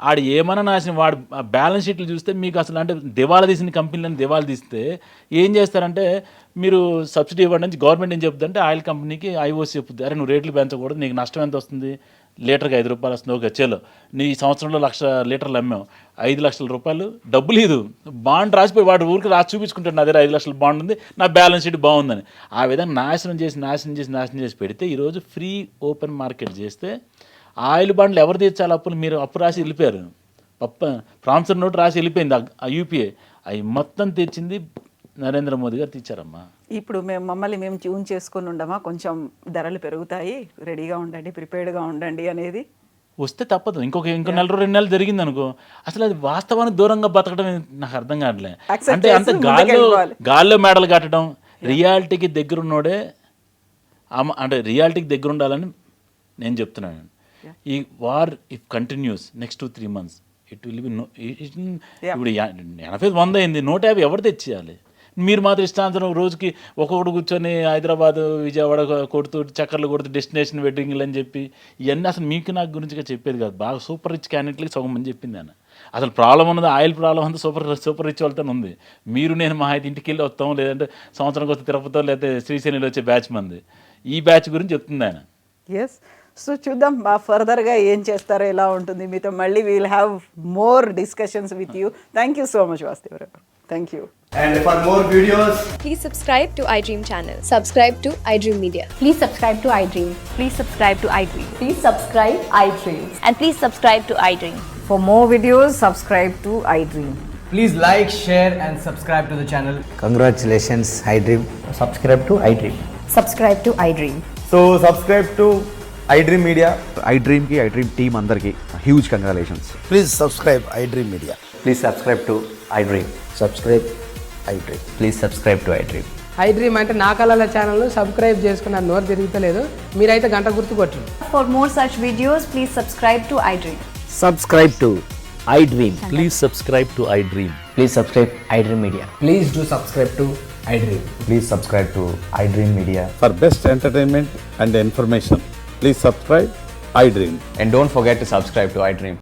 ఆడు ఏమన్నా నాశనం, వాడు బ్యాలెన్స్ షీట్లు చూస్తే మీకు అసలు అంటే దివాలా తీసిన కంపెనీలను దివాలా తీస్తే ఏం చేస్తారంటే, మీరు సబ్సిడీ ఇవ్వండి నుంచి గవర్నమెంట్ ఏం చెప్తుందంటే ఆయిల్ కంపెనీకి ఐఓసి చెప్తుంది, అరే నువ్వు రేట్లు పెంచకూడదు, నీకు నష్టం ఎంత వస్తుంది, లీటర్కి 5 రూపాయలు వస్తుంది, ఓకే చేలో నీ సంవత్సరంలో 1,00,000 లీటర్లు అమ్మావు, 5 లక్షల రూపాయలు డబ్బులు ఇది బాండ్ రాసిపోయి వాడు ఊరికి రాసి చూపించుకుంటాడు, నా దగ్గర 5 లక్షల బాండ్ ఉంది, నా బ్యాలెన్స్ షీట్ బాగుందని. ఆ విధంగా నాశనం చేసి పెడితే ఈరోజు ఫ్రీ ఓపెన్ మార్కెట్ చేస్తే ఆయిల్ బాండ్లు ఎవరు తీర్చాలి అప్పులు? మీరు అప్పు రాసి వెళ్ళిపోయారు, ప్రామిసరీ నోట్ రాసి వెళ్ళిపోయింది ఆ యూపీఏ, అవి మొత్తం తీర్చింది నరేంద్ర మోదీ గారు తీర్చారమ్మా. ఇప్పుడు మమ్మల్ని మేము ట్యూన్ చేసుకొని ఉండమా, కొంచెం ధరలు పెరుగుతాయి, రెడీగా ఉండండి, ప్రిపేర్డ్గా ఉండండి అనేది వస్తే తప్పదు. ఇంకో నెల 2 నెలలు జరిగింది అనుకో, అసలు అది వాస్తవానికి దూరంగా బతకడం నాకు అర్థం కావట్లే. అంటే అంత గాల్లో మెడలు కట్టడం, రియాలిటీకి దగ్గరున్నోడే అంటే రియాలిటీకి దగ్గర ఉండాలని నేను చెప్తున్నాను. ఈ war if continuous next 2-3 months it will be ఇప్పుడు 80-100 అయింది, 150 ఎవరు తెచ్చేయాలి? మీరు మాత్రం ఇష్టాంతరం రోజుకి ఒక్కొక్కడు కూర్చొని హైదరాబాద్ విజయవాడ కొడుతూ చక్కర్లు కొడుతూ డెస్టినేషన్ వెడ్డింగ్లు అని చెప్పి ఇవన్నీ అసలు మీకు నాకు గురించిగా చెప్పేది కాదు. బాగా సూపర్ రిచ్ క్యాండిడేట్లకి సగం మంది చెప్పింది ఆయన. అసలు ప్రాబ్లం ఉన్నది ఆయిల్ ప్రాబ్లం అంతా సూపర్ రిచ్ వాళ్ళతో ఉంది. మీరు నేను మా అయితే ఇంటికి వెళ్ళి వస్తాం, లేదంటే సంవత్సరానికి వస్తే తిరుపతిలో లేకపోతే శ్రీశైలిలో వచ్చే బ్యాచ్ మంది. ఈ బ్యాచ్ గురించి చెప్తుంది ఆయన. ఎస్, సో చూద్దాం ఫర్దర్గా ఏం చేస్తారో, ఎలా ఉంటుంది మీతో. మళ్ళీ we'll have more discussions with you. Thank you so much Vasudevarao. Thank you. And for more videos, please subscribe to iDream channel. Subscribe to iDream Media. Please subscribe to iDream. Please subscribe to iDream. Please subscribe iDream. And please subscribe to iDream. For more videos, subscribe to iDream. please like, share and subscribe to the channel. Congratulations, iDream. Subscribe to iDream. Subscribe to iDream. So subscribe to iDream Media. iDream ki iDream team andarki huge congratulations. Please subscribe iDream Media. Please subscribe to iDream. Subscribe iDream. Please subscribe to iDream. iDream అంటే నా కళల channel subscribe చేసుకున్న నోరు తిరుగుతలేదు, మీరైతే గంట గుర్తు కొట్టండి. For more such videos, please subscribe to iDream. Subscribe to iDream. Please subscribe to iDream. Please subscribe iDream Media. Please do subscribe to iDream. Please subscribe to iDream Media. For best entertainment and information, please subscribe iDream. And don't forget to subscribe to iDream.